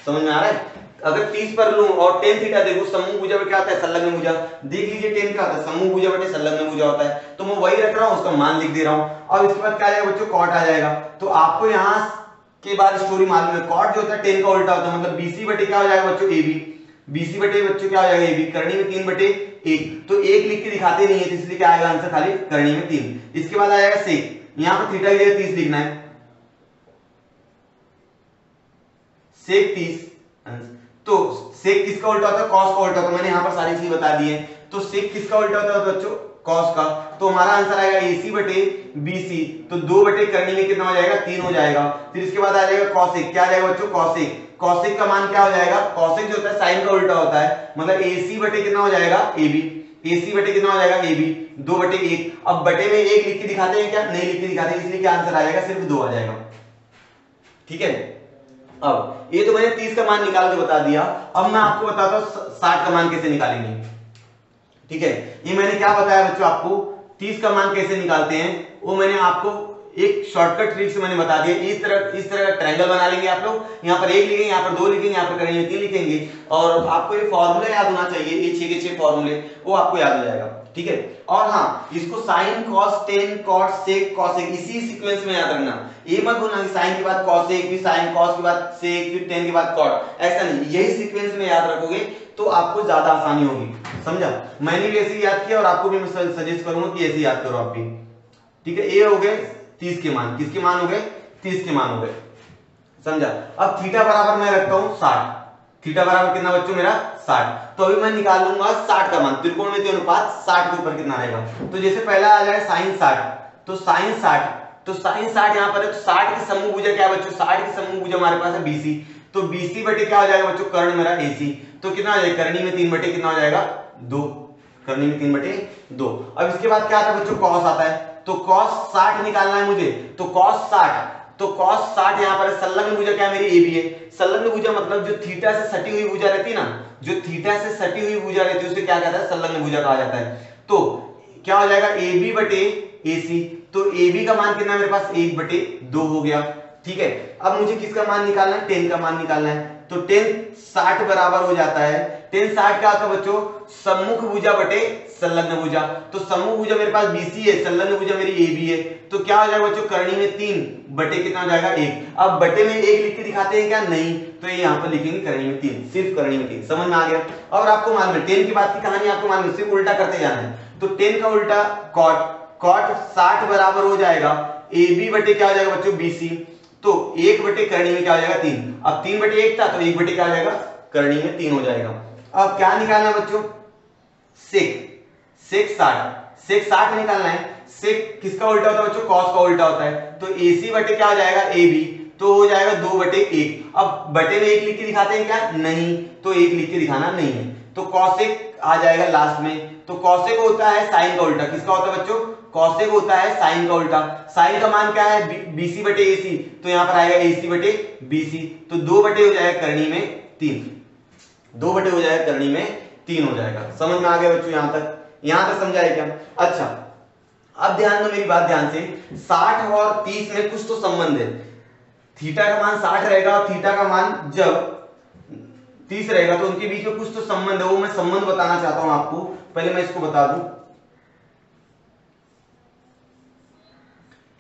समझ में आ रहा है। अगर 30 पर लूं और टेन थीटा देखो, समूह भुजा में क्या होता है, संलग्न भुजा, देख लीजिए टेन क्या होता है, समूह भुजा बटे संलग्न भुजा होता है, तो मैं वही रख रहा हूं, उसका मान लिख दे रहा हूं। अब इसके बाद क्या आ जाएगा बच्चों, कॉट आ जाएगा। तो आपको यहाँ के बाद स्टोरी मालूम है, कॉट जो होता है टेन का उल्टा होता है, मतलब बीसी बटे क्या हो जाएगा बच्चों, ए बी, बीसी बटे बच्चों क्या हो जाएगा, ए बी, करनी में 3 बटे 1, तो 1 लिख के दिखाते नहीं है, तो इसलिए क्या आएगा आंसर खाली करनी में 3। इसके बाद आएगा सेक, यहाँ पर थीटा की जगह 30 लिखना है, सेक 30। तो सेक किसका उल्टा होता है, कॉस का उल्टा होता है, मैंने यहाँ पर सारी चीज बता दी है। तो सेक किसका उल्टा होता है बच्चों, कॉस का। तो हमारा आंसर आएगा एसी बटे बीसी, तो 2 बटे करनी में कितना हो जाएगा, 3 हो जाएगा। फिर इसके बाद आ जाएगा कॉसेक, क्या आ जाएगा बच्चों, कॉसेक, कॉसेक का मान क्या हो जाएगा, कॉसेक जो होता है साइन का उल्टा होता है, मतलब एसी बटे कितना हो जाएगा, एबी, AC बटे कितना हो जाएगा AB, 2/1। अब बटे में 1 लिख के दिखाते हैं क्या? नहीं लिख के दिखाते हैं, इसलिए क्या आंसर आ जाएगा? सिर्फ 2 आ जाएगा। ठीक है, अब ये तो मैंने 30 का मान निकाल के बता दिया। अब मैं आपको बताता हूं 60 का मान कैसे निकालेंगे। ठीक है, ये मैंने क्या बताया बच्चों आपको, 30 का मान कैसे निकालते हैं वो मैंने आपको एक शॉर्टकट ट्रिक से मैंने बता दिया। इस तरह का ट्रायंगल बना लेंगे आप लोग, यहाँ पर 1 लिखेंगे, यहाँ पर 2 लिखेंगे, यहाँ पर करेंगे 3 लिखेंगे, और आपको ये फॉर्मूला याद होना चाहिए, ये 6 के 6 फॉर्मूले वो आपको याद हो जाएगा। ठीक है, और हाँ, इसको sine cos tan cot sec cosec इसी सीक्वेंस में याद रखना। ये मत बोलना कि साइन के बाद कॉसेक, फिर साइन, कॉस के बाद सेक, फिर टेन के बाद कॉट, ऐसा नहीं। यही सीक्वेंस में याद रखोगे तो आपको ज्यादा आसानी होगी, समझा? मैंने भी ऐसे ही याद किया और आपको भी मैं सजेस्ट करूंगा कि ऐसे याद करो आप भी। ठीक है, ये हो गए 30 के मान। किसके मान हो गए? 30 के मान हो गए, समझा? अब थीटा बराबर मैं रखता हूं 60। थीटा बराबर कितना बच्चों मेरा? 60। तो अभी मैं निकाल लूंगा 60 का मान। त्रिकोणमितीय अनुपात 60 के ऊपर कितना रहेगा? तो जैसे पहला आ जाए sin 60, तो sin 60, तो sin 60 यहां पर है, तो 60 की समूह भुजा क्या है बच्चों? 60 की समूह भुजा हमारे पास है BC, तो BC बटे क्या हो जाएगा बच्चों? कर्ण मेरा AC, तो कितना हो जाएगा? करनी में 3 बटे कितना हो जाएगा? 2। करनी में 3 बटे 2। अब इसके बाद क्या आता है बच्चों? cos आता है, तो cos 60 निकालना है मुझे, तो cos 60, तो cos 60 यहां पर संलग्न भुजा क्या मेरी AB है। संलग्न भुजा मतलब जो थीटा से सटी हुई भुजा रहती है ना, जो थीटा से सटी हुई भुजा रहती है उसे क्या कहता है? संलग्न भुजा कहा जाता है। तो क्या हो जाएगा? AB बटे AC, तो AB का मान कितना मेरे पास? 1/2 हो गया। ठीक है, अब मुझे किसका मान निकालना है? 10 का मान निकालना है, तो 10 60 बराबर हो जाता है। 10 60 क्या होता है बच्चों? सम्मुख भुजा बटे संलग्न भुजा, तो सम्मुख भुजा मेरे पास BC है, संलग्न भुजा मेरी AB है, तो क्या हो जाएगा बच्चों? करनी में 3 बटे कितना हो जाएगा? 1। अब बटे में 1 लिख के दिखाते हैं क्या? नहीं, तो ये यहाँ पर लिखेंगे करनी में 3, सिर्फ करनी में 3। समझ में आ गया? और आपको मालूम है 10 की बात की कहानी आपको मालूम है, सिर्फ उल्टा करते जाना है। तो 10 का उल्टा cot 60 बराबर हो जाएगा AB बटे क्या हो जाएगा बच्चों? BC, तो 1 बटे करनी में क्या हो जाएगा? 3। अब 3 बटे 1 था, तो 1 बटे क्या हो जाएगा? करनी में 3 हो जाएगा। अब क्या निकालना है बच्चों? सेक 60 निकालना है। सेक किसका उल्टा होता है बच्चों? cos का उल्टा होता है, तो AC बटे क्या हो जाएगा? AB, तो हो जाएगा 2/1। अब बटे में 1 लिख के दिखाते हैं क्या? नहीं, तो 1 लिख के दिखाना नहीं है, तो cosec आ जाएगा लास्ट में। तो cosec होता है साइन का उल्टा। किसका होता है बच्चों? cosec होता है साइन का उल्टा। साइन का मान क्या है? BC बटे AC, तो यहां पर आएगा AC बटे BC, तो 2 बटे हो जाएगा करनी में 3, 2 बटे हो जाएगा करनी में 3 हो जाएगा। समझ में आ गया बच्चों? यहां तक समझा है क्या? अच्छा, अब ध्यान दो मेरी बात ध्यान से। 60 और 30 में कुछ तो संबंध है। थीटा का मान 60 रहेगा और थीटा का मान जब 30 रहेगा, तो उनके बीच में कुछ तो संबंध है, वो मैं संबंध बताना चाहता हूं आपको। पहले मैं इसको बता दूं,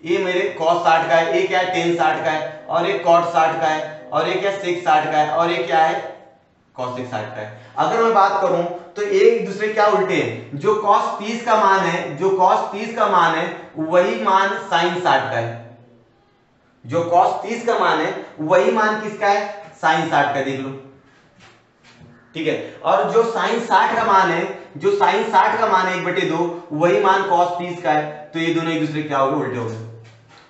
ये मेरे cos 60 का है, एक क्या है? tan 60 का है, और एक cot 60 का है, और एक क्या? sec 60 का है, और एक क्या है? cosec 60 का है। अगर मैं बात करूं तो एक दूसरे क्या उल्टे हैं? जो cos 30 का मान है, जो cos 30 का मान है वही मान sin 60 का है। जो cos 30 का मान है वही मान किसका है? sin 60 का। देख लो, ठीक है। और जो sin 60 का मान है, जो sin 60 का मान है 1/2, वही मान cos 30 का है। तो ये दोनों एक दूसरे क्या हो गए? उल्टे हो गए।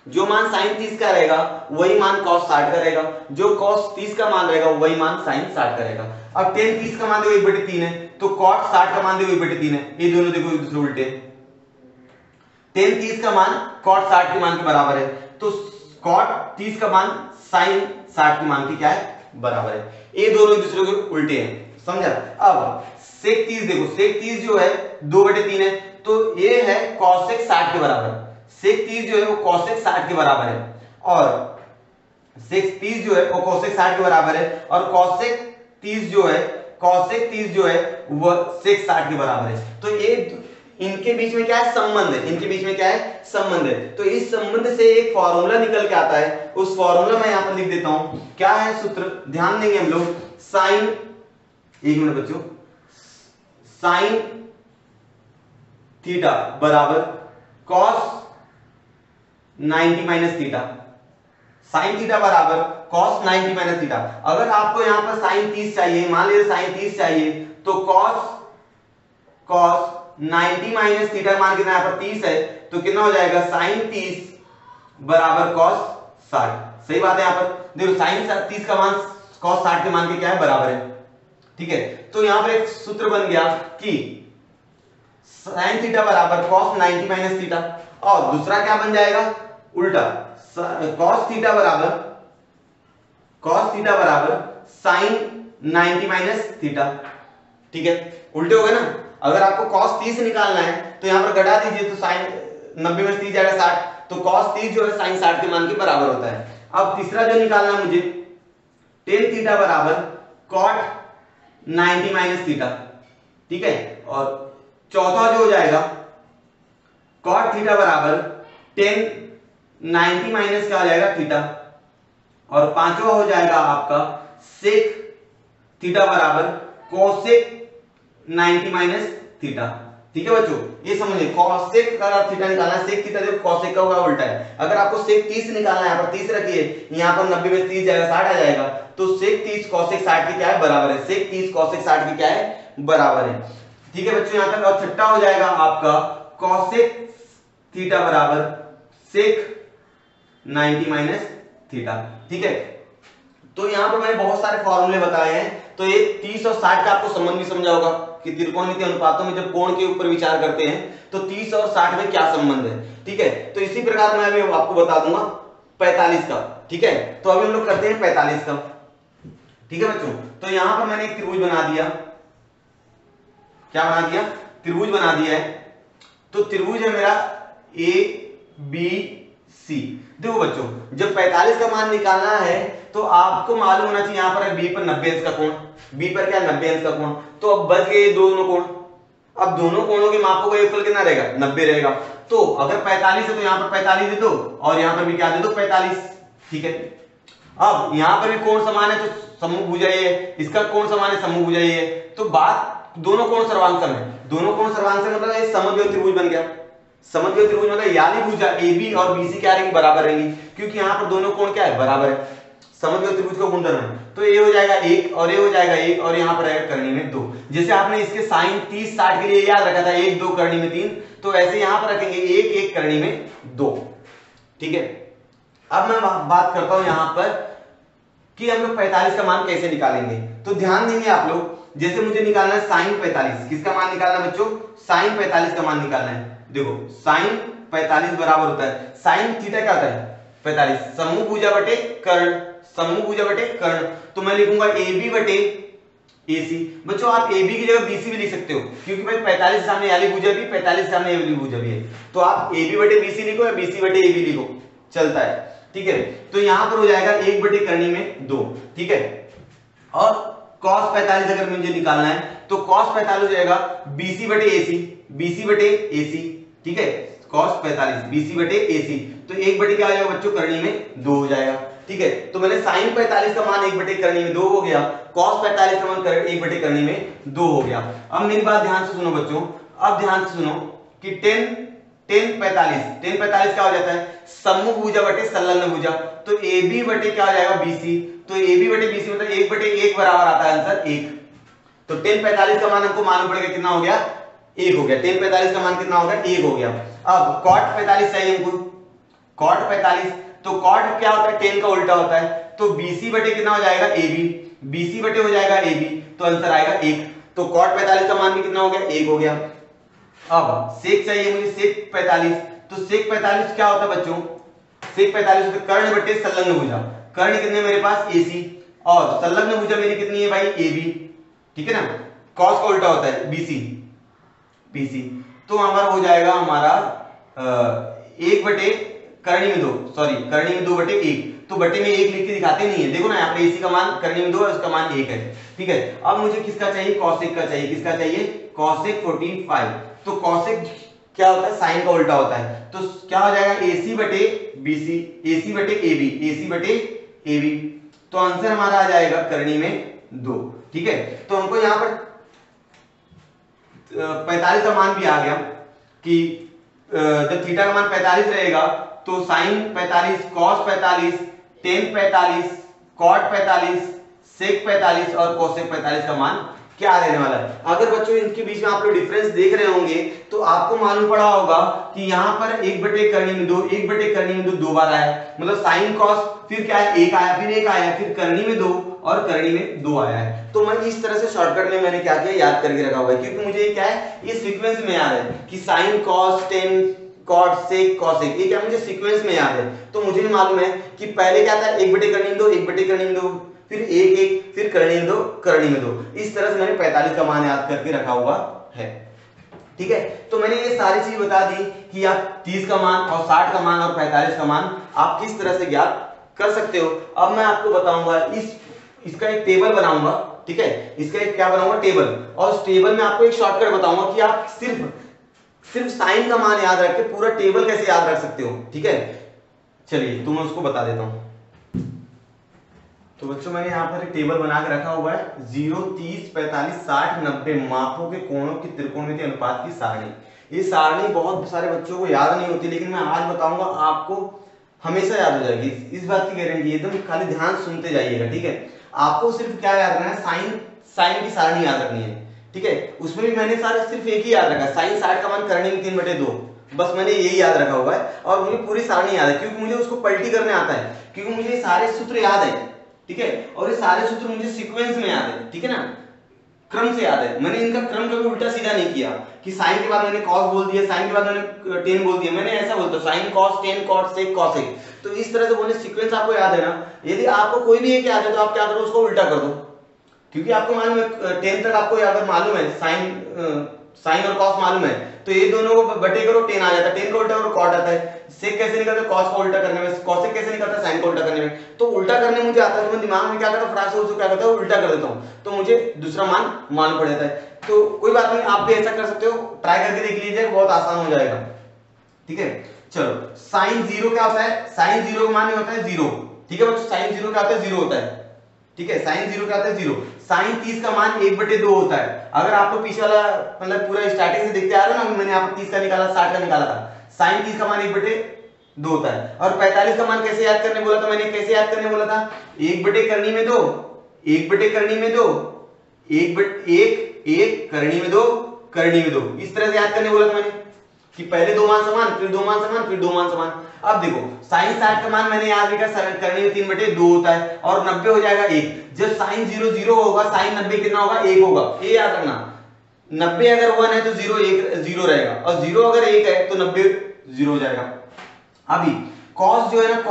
जो मान sin 30 का रहेगा वही मान cos 60 का रहेगा, जो cos 30 का मान रहेगा वही मान sin 60 का रहेगा। अब tan 30 का मान देखो 1/3 है, तो cot 60 का मान देखो 1/3 है, ये दोनों देखो एक दूसरे उल्टे। tan 30 का मान cot 60 के मान के बराबर है, तो cot 30 का मान sin 60 के मान के क्या है? बराबर है। ये दोनों एक दूसरे के उल्टे हैं, समझा? अब sec 30 देखो, sec 30 जो है 2/3 है, तो ये है cosec 60 के बराबर। sec 30 जो है वो cosec 60 के बराबर है, और sec 30 जो है वो cosec 60 के बराबर है, और cosec 30 जो है वो sec 60 के बराबर है। तो ये इनके बीच में क्या है? संबंध है। इनके बीच में क्या है? संबंध है। तो इस संबंध से एक फॉर्मूला निकल के आता है, उस फॉर्मूला मैं यहां पर लिख देता हूं। क्या है सूत्र? ध्यान देंगे हम लोग। साइन, एक मिनट बच्चों, साइन थीटा बराबर cos 90 minus theta. Sine theta बराबर cos 90 माइनस थीटा। अगर आपको यहां पर साइन 30 चाहिए, मान लीजिए साइन 30 चाहिए, तो cos 90 माइनस थीटा मान कितना यहां पर 30 है, तो कितना हो जाएगा? साइन 30 बराबर cos 60। सही बात है? यहां पर देखो साइन 30 का मान cos 60 के मान के क्या है? बराबर है। ठीक है, तो यहां पर एक सूत्र बन गया कि साइन थीटा बराबर कॉस 90 माइनस थीटा, और दूसरा क्या बन जाएगा उल्टा, कॉस थीटा बराबर साइन 90 माइनस थीटा। ठीक है, उल्टे हो गए ना। अगर आपको cos 30 निकालना है तो यहां पर घटा दीजिए, तो साइन 90 में 30 जाएगा 60, तो cos 30 जो है साइन 60 के मान के बराबर होता है। अब तीसरा जो निकालना है मुझे, टेन थीटा बराबर cot 90 माइनस थीटा। ठीक है, और चौथा जो हो जाएगा cot थीटा बराबर टेन 90 माइनस क्या हो जाएगा थीटा, और पांचवा हो जाएगा आपका सेक थीटा बराबर कोसेक 90 माइनस थीटा। ठीक है बच्चों, ये समझिए कोसेक अगर थीटा निकालना है, सेक थीटा जो कोसेक का होगा उल्टा है। अगर आपको सेक 30 निकालना है, यहाँ पर 30 रखिए, यहाँ पर 90 में 30 जाएगा 60 आ जाएगा, तो सेक 30 कोसेक 60 के क्या है बराबर है, सेक 30 कोसेक 60 के क्या है बराबर है। ठीक है बच्चों, यहां तक। और छठा हो जाएगा आपका कोसेक थीटा बराबर सेक 90 माइनस थीटा। ठीक है, तो यहां पर मैंने बहुत सारे फॉर्मूले बताए हैं, तो ये 30 और 60 का आपको संबंध भी समझा होगा कि त्रिकोणमितीय अनुपातों में जब कोण के ऊपर विचार करते हैं तो 30 और 60 में क्या संबंध है। ठीक है, तो इसी प्रकार मैं अभी आपको बता दूंगा 45 का। ठीक है, तो अभी हम लोग करते हैं 45 का। ठीक है बच्चों, तो यहां पर मैंने एक त्रिभुज बना दिया, क्या बना दिया, त्रिभुज बना दिया है। तो त्रिभुज है मेरा ए बी सी। देखो बच्चों, जब 45 का मान निकालना है तो आपको मालूम होना चाहिए, यहां पर बी पर 90 अंश का कोण, बी पर क्या 90 अंश का कोण, तो अब बच गए दोनों कोण। अब दोनों कोणों के मापों का योगफल कितना रहेगा 90 रहेगा। तो अगर 45 है तो यहां पर 45 दे दो, और यहां पर भी क्या दे दो 45। ठीक है, अब यहां पर भी कोण समान है तो समभुजा ये है, इसका कोण समान है समभुजा ये है, तो बात दोनों कोण सर्वांसम है। दोनों कोण सर्वांसम मतलब ये समद्विबाहु त्रिभुज बन गया। समद्विबाहु त्रिभुज मतलब यानी भुजा AB और BC क्या रहेंगी बराबर रहेंगी, क्योंकि यहां पर दोनों कोण क्या है बराबर है, समद्विबाहु त्रिभुज का गुणधर्म है। तो ये हो जाएगा 1 और ये हो जाएगा 1, और यहां पर रहेगा करनी में 2। जैसे आपने इसके साइन 30 60 के लिए याद रखा था 1 2 करनी में 3, तो ऐसे यहां पर रखेंगे 1 1 करनी में 2। ठीक है, अब मैं बात करता हूं यहां पर कि हम लोग 45 का मान कैसे निकालेंगे। तो ध्यान देंगे आप लोग, जैसे मुझे निकालना है साइन 45, किसका मान निकालना है बच्चों, साइन 45 का मान निकालना है। देखो साइन 45 बराबर होता है, साइन थीटा क्या होता है 45, समभुजा बटे कर्ण, समभुजा बटे कर्ण। तो मैं लिखूंगा AB बटे AC। बच्चों आप AB की जगह BC भी लिख सकते हो, क्योंकि भाई 45 सामने वाली भुजा भी, 45 सामने ये वाली भुजा भी है, तो आप AB बटे BC लिखो या BC बटे AB लिखो, चलता है। ठीक है, तो यहां पर हो जाएगा 1 बटे करनी में 2। ठीक है, और cos 45 अगर मुझे निकालना है तो cos 45 हो जाएगा BC बटे AC, BC बटे AC। ठीक है, cos 45 BC बटे AC, तो 1 बटे क्या आ जाएगा बच्चों करनी में 2 हो जाएगा। ठीक है, तो मैंने sin 45 का मान 1 बटे करनी में 2 हो गया, cos 45 का मान 1 बटे करनी में 2 हो गया। अब मेरी बात ध्यान से सुनो बच्चों, अब ध्यान से सुनो कि 10 45 क्या हो जाता है समभुजा बटे संलग्न भुजा, तो AB बटे क्या हो जाएगा BC, तो AB बटे BC मतलब 1 बटे 1 बराबर आता है आंसर 1। तो 10 45 का मान हमको मालूम पड़ेगा कितना हो गया 1 हो गया, 10 45 का मान कितना हो गया 1 हो गया। अब cot 45 चाहिए हमको, cot 45, तो cot क्या होता है 10 का उल्टा होता है, तो BC बटे कितना हो जाएगा AB, BC बटे हो जाएगा AB, तो आंसर आएगा 1। तो cot 45 का मान भी कितना हो गया 1 हो गया। अब sec चाहिए मुझे sec 45, तो sec 45 क्या होता है बच्चों, sec 45 होता है कर्ण बटे संलग्न भुजा। कर्ण कितने मेरे पास AC, और संलग्न भुजा मेरी कितनी है भाई AB। ठीक है ना, cos का उल्टा होता है BC, तो हमारा हो जाएगा हमारा 1 बटे करनी में 2, सॉरी करनी में 2 बटे 1, तो बटे में 1 लिख के दिखाते नहीं है, देखो ना यहाँ पे AC का मान करनी में 2 है, उसका मान 1 है। ठीक है, अब मुझे किसका चाहिए cosec का चाहिए, किसका चाहिए cosec 45। तो cosec क्या होता है साइन का उल्टा होता है, तो क्या हो जाएगा AC बटे BC, AC बटे AB, AC बटे AB, तो आंसर हमारा आ जाएगा करनी में 2। ठीक है, तो हमको यहाँ पर 45 का मान भी आ गया कि जब थीटा का मान 45 रहेगा तो sign 45, cos 45, tan 45, cot 45, sec 45 और cosec 45 का मान क्या रहने वाला है। अगर बच्चों इनके बीच में आप लोग डिफरेंस देख रहे होंगे तो आपको मालूम पड़ा होगा कि यहाँ पर 1 बटे करनी में 2, 1 बटे करनी में 2 दो बार आया, मतलब साइन cos फिर क्या है 1 आया, फिर 1 आया, फिर करनी में 2 और करनी में 2 आया है। तो मैं इस तरह से शॉर्टकट में मैंने क्या किया, याद करके रखा हुआ है, क्योंकि मुझे ये क्या है, ये सीक्वेंस में याद है कि sine cos tan cot sec cosec, ये क्या मुझे सीक्वेंस में याद है। तो मुझे भी मालूम है कि पहले क्या था, 1 बटे करनी में 2, 1 बटे करनी में 2, फिर 1 1, फिर करनी में 2, करनी में 2। इस तरह से मैंने 45 का मान याद करके रखा हुआ है। ठीक है, तो मैंने ये सारी चीज बता दी कि आप 30 का मान और 60 का मान और 45 का मान आप किस तरह से ज्ञात कर सकते हो। अब मैं आपको बताऊंगा इसका एक टेबल बनाऊंगा। ठीक है, इसका एक क्या बनाऊंगा, टेबल, और उस टेबल में आपको एक शॉर्टकट बताऊंगा कि आप सिर्फ साइन का मान याद रख के पूरा टेबल कैसे याद रख सकते हो। ठीक है, चलिए तो मैं उसको बता देता हूं। तो बच्चों मैंने यहाँ पर एक टेबल बना के रखा हुआ है, 0 30 45 60 90 मापों के कोणों की त्रिकोणमितीय अनुपात की सारणी। ये सारणी बहुत सारे बच्चों को याद नहीं होती, लेकिन मैं आज बताऊंगा आपको हमेशा याद हो जाएगी, इस बात की गारंटी है। एकदम खाली ध्यान सुनते जाइएगा। ठीक है, आपको सिर्फ क्या याद रखना है, साइन की सारणी याद रखनी है। ठीक है, उसमें भी मैंने सिर्फ एक ही याद रखा, साइन 60 का मान करनी में 3/2, बस मैंने यही याद रखा हुआ है। और मुझे पूरी सारणी याद है, क्योंकि मुझे उसको पलटी करने आता है, क्योंकि मुझे ये सारे सूत्र याद है। ठीक है, और ये सारे सूत्र मुझे सीक्वेंस में याद है। ठीक है ना, क्रम से याद है। मैंने इनका क्रम कभी उल्टा सीधा नहीं किया कि साइन के बाद मैंने कॉस बोल दिया, साइन के बाद मैंने टेन बोल दिया, मैंने ऐसा बोलता sine cos tan cot sec cosec. तो इस तरह से बोलने सीक्वेंस आपको याद है ना। यदि आपको कोई भी एक याद है तो आप क्या करो, उसको उल्टा कर दो, क्योंकि आपको मालूम है 10 तक आपको अगर मालूम है साइन और कॉस मालूम है, तो ये दोनों को बटे करो 10 आ जाता है, 10 का उल्टा करो कॉट आता है। सेक कैसे निकलता है, कॉस का उल्टा करने में, कॉसेक कैसे निकलता है, साइन का उल्टा करने में। तो उल्टा करने मुझे आता है, तो मैं दिमाग में क्या करता हूं, फटाक से उसको क्या करता हूं, उल्टा कर देता हूं, तो मुझे दूसरा मान मालूम पड़ जाता है। तो कोई बात नहीं, आप भी ऐसा कर सकते हो, ट्राई करके देख लीजिए, बहुत आसान हो जाएगा। ठीक है, चलो साइन 0 क्या होता है, साइन 0 का मान होता है 0। ठीक है बच्चों, साइन 0 क्या होता है, 0 होता है। ठीक है, साइन 0 क्या होता है, 0। साइन 30 का मान 1/2 होता है। अगर आपको पीछे वाला मतलब पूरा स्टार्टिंग से देखते आ रहे हो ना, मैंने यहाँ पर 30 का निकाला, 60 का निकाला था, साइन 30 का मान 1/2 होता है। और 45 का मान कैसे याद करने बोला था, मैंने कैसे याद करने बोला था, 1 बटे करनी में 2, 1 बटे करनी में 2, 1 करनी में 2, करनी में 2, इस तरह से याद करने बोला था मैंने कि पहले 2 मान समान, फिर 2 मान समान, फिर 2 मान समान। अब देखो साइन 60 का मान मैंने याद रखा, करनी में 3/2 होता है, और 90 हो जाएगा 1। जब साइन 0 0 होगा, साइन 90 कितना होगा, 1 होगा। ये याद रखना, 90 अगर 1 है तो 0 1 0 रहेगा, और 0 अगर 1 है तो 90 0 हो जाएगा। अभी कॉस जो है ना,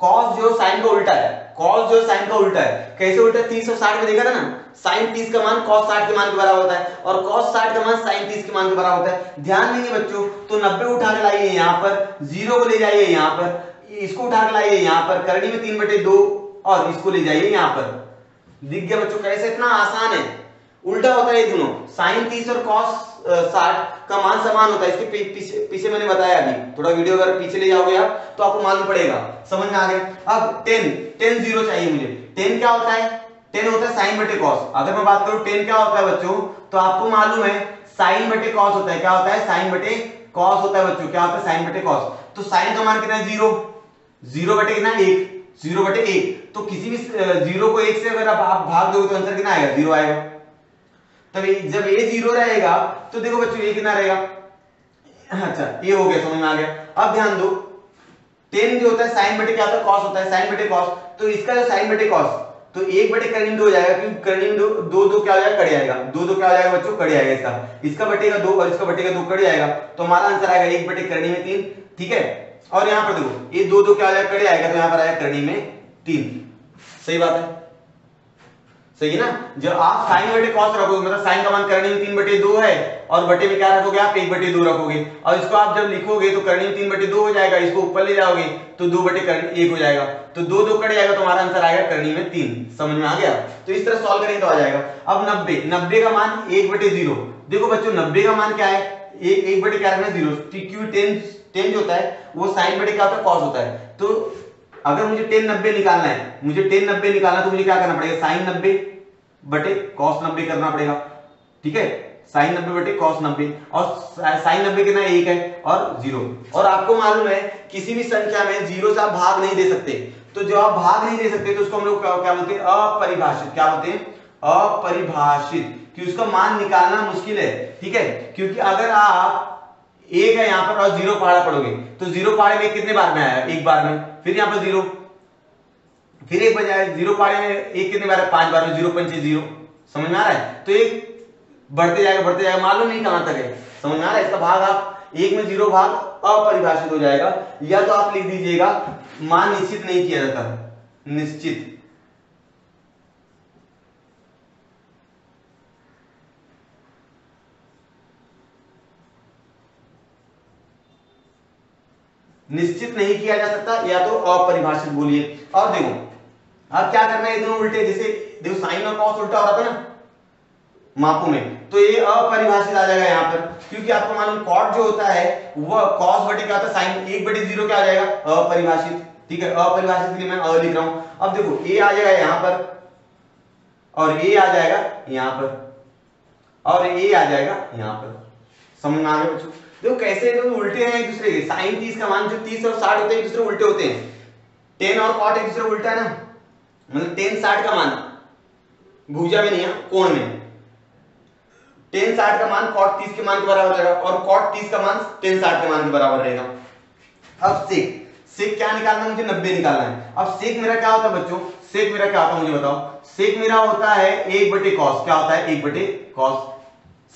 कॉस जो साइन का उल्टा है, कॉस जो साइन का उल्टा है, कैसे उल्टा है, 30 और 60 में देखा था ना, साइन 30 का मान कॉस 60 के मान के बराबर होता है, और कॉस 60 का मान साइन 30 के मान के बराबर होता है। ध्यान देंगे बच्चों, तो 90 उठा के लाइए यहाँ पर, 0 को ले जाइए यहाँ पर, इसको उठा के लाइए यहाँ पर, करनी में 3/2, और इसको ले जाइए यहाँ पर। दिख गया बच्चों कैसे, इतना आसान है, उल्टा होता है ये दोनों। साइन 30 और कॉस 60 का मान समान होता है, इसके पीछे मैंने बताया अभी, थोड़ा वीडियो अगर पीछे ले जाओगे आप तो आपको मालूम पड़ेगा, समझ में आ गया। अब 10 0 चाहिए मुझे। 10 क्या होता है, 10 होता है साइन बटे कॉस। अगर मैं बात करूं 10 क्या होता है बच्चों, तो आपको मालूम है साइन बटे कॉस होता है। क्या होता है, साइन बटे कॉस होता है बच्चों, क्या होता है, साइन बटे कॉस। तो साइन का मान कितना है, 0, 0 बटे कितना, 1, 0 बटे 1। तो किसी भी 0 को 1 से अगर आप भाग दोगे तो आंसर कितना आएगा, 0 आएगा। तब जब ये 0 रहेगा तो देखो बच्चों ये कितना रहेगा, अच्छा ये हो गया, समझ में आ गया। अब ध्यान दो, 10 जो होता है साइन बटे क्या होता है, कॉस होता है, साइन बटे कॉस। तो इसका जो साइन बटे कॉस, तो 1 बटे करनी में 2 हो जाएगा, क्योंकि करनी में 2 क्या हो जाएगा, कट जाएगा, 2 क्या हो जाएगा बच्चों, कट जाएगा। इसका बटेगा 2 और इसका बटेगा 2, कट जाएगा, तो हमारा आंसर आएगा 1 बटे करनी में 3। ठीक है, और यहाँ पर देखो ये 2 क्या हो जाएगा, कट जाएगा, तो यहाँ पर आएगा करनी में 3। सही बात है, सही है ना। जब आप साइन बटे कॉस रखोगे, मतलब साइन का मान करनी में 3/2 है, और बटे में क्या रखोगे आप, 1/2 रखोगे, और इसको आप जब लिखोगे तो करनी में 3/2 हो जाएगा, इसको ऊपर ले जाओगे तो 2/1 हो जाएगा, तो 2 कट जाएगा, तो हमारा आंसर आएगा करनी में 3। समझ में आ गया। तो इस तरह सॉल्व करेंगे तो आ जाएगा। अब 90 का मान 1/0। देखो बच्चों 90 का मान क्या है, 1 बटे क्या रखना है, 0, क्योंकि 10 जो होता है वो साइन बटे क्या होता है, कॉस होता है। तो अगर मुझे 10 90 निकालना है, मुझे 10 90 निकालना, तो मुझे क्या करना पड़ेगा, साइन 90 बटे कॉस 90 करना पड़ेगा। ठीक है, साइन 90 बटे कॉस 90, और साइन 90 कितना, 1 है और 0। और आपको मालूम है किसी भी संख्या में 0 से आप भाग नहीं दे सकते, तो जब आप भाग नहीं दे सकते तो उसको हम लोग क्या बोलते हैं, अपरिभाषित। क्या बोलते हैं, अपरिभाषित, कि उसका मान निकालना मुश्किल है। ठीक है, क्योंकि अगर आप 1 है यहाँ पर और 0 पहाड़ा पढ़ोगे, तो 0 पहाड़े में कितने बार में आया, 1 बार में, फिर यहाँ पर 0, फिर एक बजाय 0 पारे में एक कितने बार है, 5 बार में 0 पंचे 0, समझ में आ रहा है। तो एक बढ़ते जाएगा, मालूम नहीं कहां तक है, समझ में आ रहा है। इसका भाग आप एक में 0 भाग अपरिभाषित हो जाएगा, या तो आप लिख दीजिएगा मान निश्चित नहीं किया जाता, निश्चित निश्चित नहीं किया जा सकता, या तो अपरिभाषित बोलिए। और देखो अब क्या करना है, ये दोनों उल्टे, जैसे देखो साइन और कॉस उल्टा हो रहा था ना मापों में, तो ये अपरिभाषित आ जाएगा यहाँ पर, क्योंकि आपको मालूम कॉट जो होता है वह कॉस बटे क्या होता है साइन, 1/0 क्या आ जाएगा, अपरिभाषित। ठीक है, अपरिभाषित के लिए मैं लिख रहा हूं। अब देखो ए आ जाएगा यहाँ पर, और ए आ जाएगा यहाँ पर, और ए आ जाएगा यहाँ पर, समझ में आ गया बच्चों। देखो कैसे तो उल्टे हैं एक दूसरे के, साइन 30 का मान जो 30 और 60 होते हैं एक दूसरे उल्टे होते हैं, टेन और कॉट एक दूसरे उल्टा है ना, मतलब टेन 60 का मान भुजा में नहीं है, कोण में, टेन 60 का मान कॉट 30 के मान के बराबर रहेगा, और कॉट 30 का मान टेन 60 के मान के बराबर रहेगा। अब सेक सेक क्या निकालना है मुझे, 90 निकालना है। अब सेक मेरा क्या होता है बच्चों, सेक मेरा क्या होता है मुझे बताओ, सेक मेरा होता है 1/cos, क्या होता है 1/cos,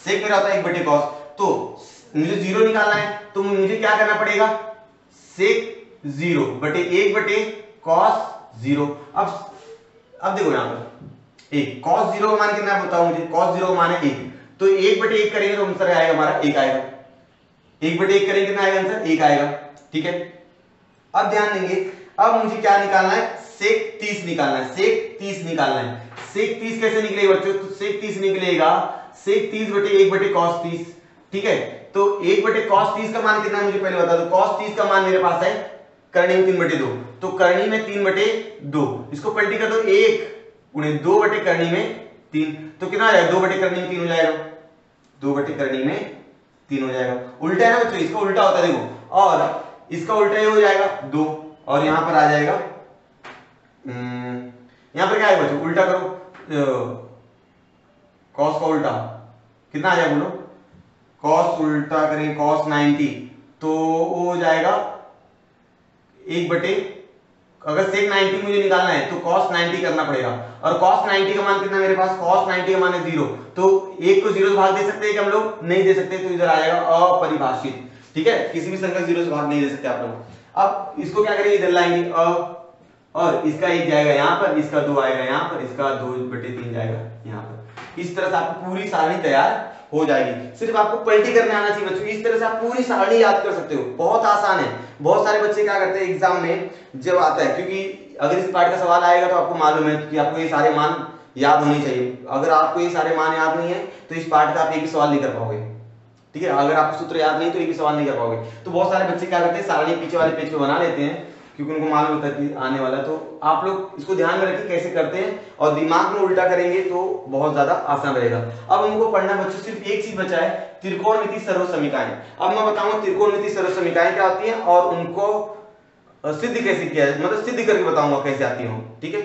सेक मेरा होता है 1/cos। तो मुझे 0 निकालना है, तो मुझे क्या करना पड़ेगा, सेक 0 बटे 1/cos 0। अब देखो यहां पर एक cos 0 का मान कितना है बताओ मुझे, cos 0 का मान है 1, तो 1/1 करेंगे तो आंसर आएगा हमारा 1 आएगा, 1/1 करेंगे कितना आएगा आंसर 1 आएगा। ठीक है, अब ध्यान देंगे, अब मुझे क्या निकालना है, सेक 30 निकालना है, सेक 30 निकालना है। सेक 30 कैसे निकलेगा बच्चों, तो सेक 30 निकलेगा सेक 30 बटे 1/cos 30। ठीक है, तो 1/cos 30 का मान कितना है मुझे पहले बता दो, cos 30 का मान मेरे पास है करनी में 3/2, तो करनी में 3/2, इसको पलटी कर दो 1 गुणे 2 बटे करनी में 3, तो कितना आ जाएगा 2 बटे करनी में 3 हो जाएगा, 2 बटे करनी में 3 हो जाएगा। उल्टा है ना बच्चों, इसका उल्टा होता है देखो, और इसका उल्टा ये हो जाएगा 2, और यहां पर आ जाएगा यहां पर क्या है बच्चों, उल्टा करो, cos का उल्टा कितना आ जाएगा बोलो, cos उल्टा करेंगे cos 90, तो वो हो जाएगा 1 अगर सेक 90 मुझे निकालना है तो cos 90 करना पड़ेगा, और cos 90 का मान कितना मेरे पास, cos 90 का मान है 0, तो 1 को 0 से भाग दे सकते हैं कि हम लोग नहीं दे सकते, तो इधर आ जाएगा अपरिभाषित। ठीक है, किसी भी संख्या 0 से भाग नहीं दे सकते आप लोग। अब इसको क्या करेंगे, इधर लाएंगे और इसका 1 जाएगा यहाँ पर, इसका 2 आएगा यहाँ पर, इसका 2/3 जाएगा यहाँ पर। इस तरह से आपको पूरी सारणी तैयार हो जाएगी, सिर्फ आपको पलटी करने आना चाहिए बच्चों। इस तरह से आप पूरी सारणी याद कर सकते हो, बहुत आसान है। बहुत सारे बच्चे क्या करते हैं एग्जाम में जब आता है, क्योंकि अगर इस पार्ट का सवाल आएगा तो आपको मालूम है कि आपको ये सारे मान याद होने चाहिए। अगर आपको ये सारे मान याद नहीं है तो इस पार्ट का आप एक भी सवाल नहीं कर पाओगे। ठीक है, अगर आपको सूत्र याद नहीं तो एक भी सवाल नहीं कर पाओगे। तो बहुत सारे बच्चे क्या करते हैं, सारणी पीछे वाले पेज पे बना लेते हैं, क्योंकि उनको मालूम होता है कि आने वाला। तो आप लोग इसको ध्यान में रखिए कैसे करते हैं, और दिमाग में उल्टा करेंगे तो बहुत ज्यादा आसान रहेगा। अब हमको पढ़ना बच्चों सिर्फ एक चीज बचा है, त्रिकोणमिति सर्व समीकरण। अब मैं बताऊंगा त्रिकोणमिति सर्व समीकरण क्या होती है और उनको सिद्ध कैसे किया जाए, मतलब सिद्ध करके बताऊंगा कैसे आती हो। ठीक है,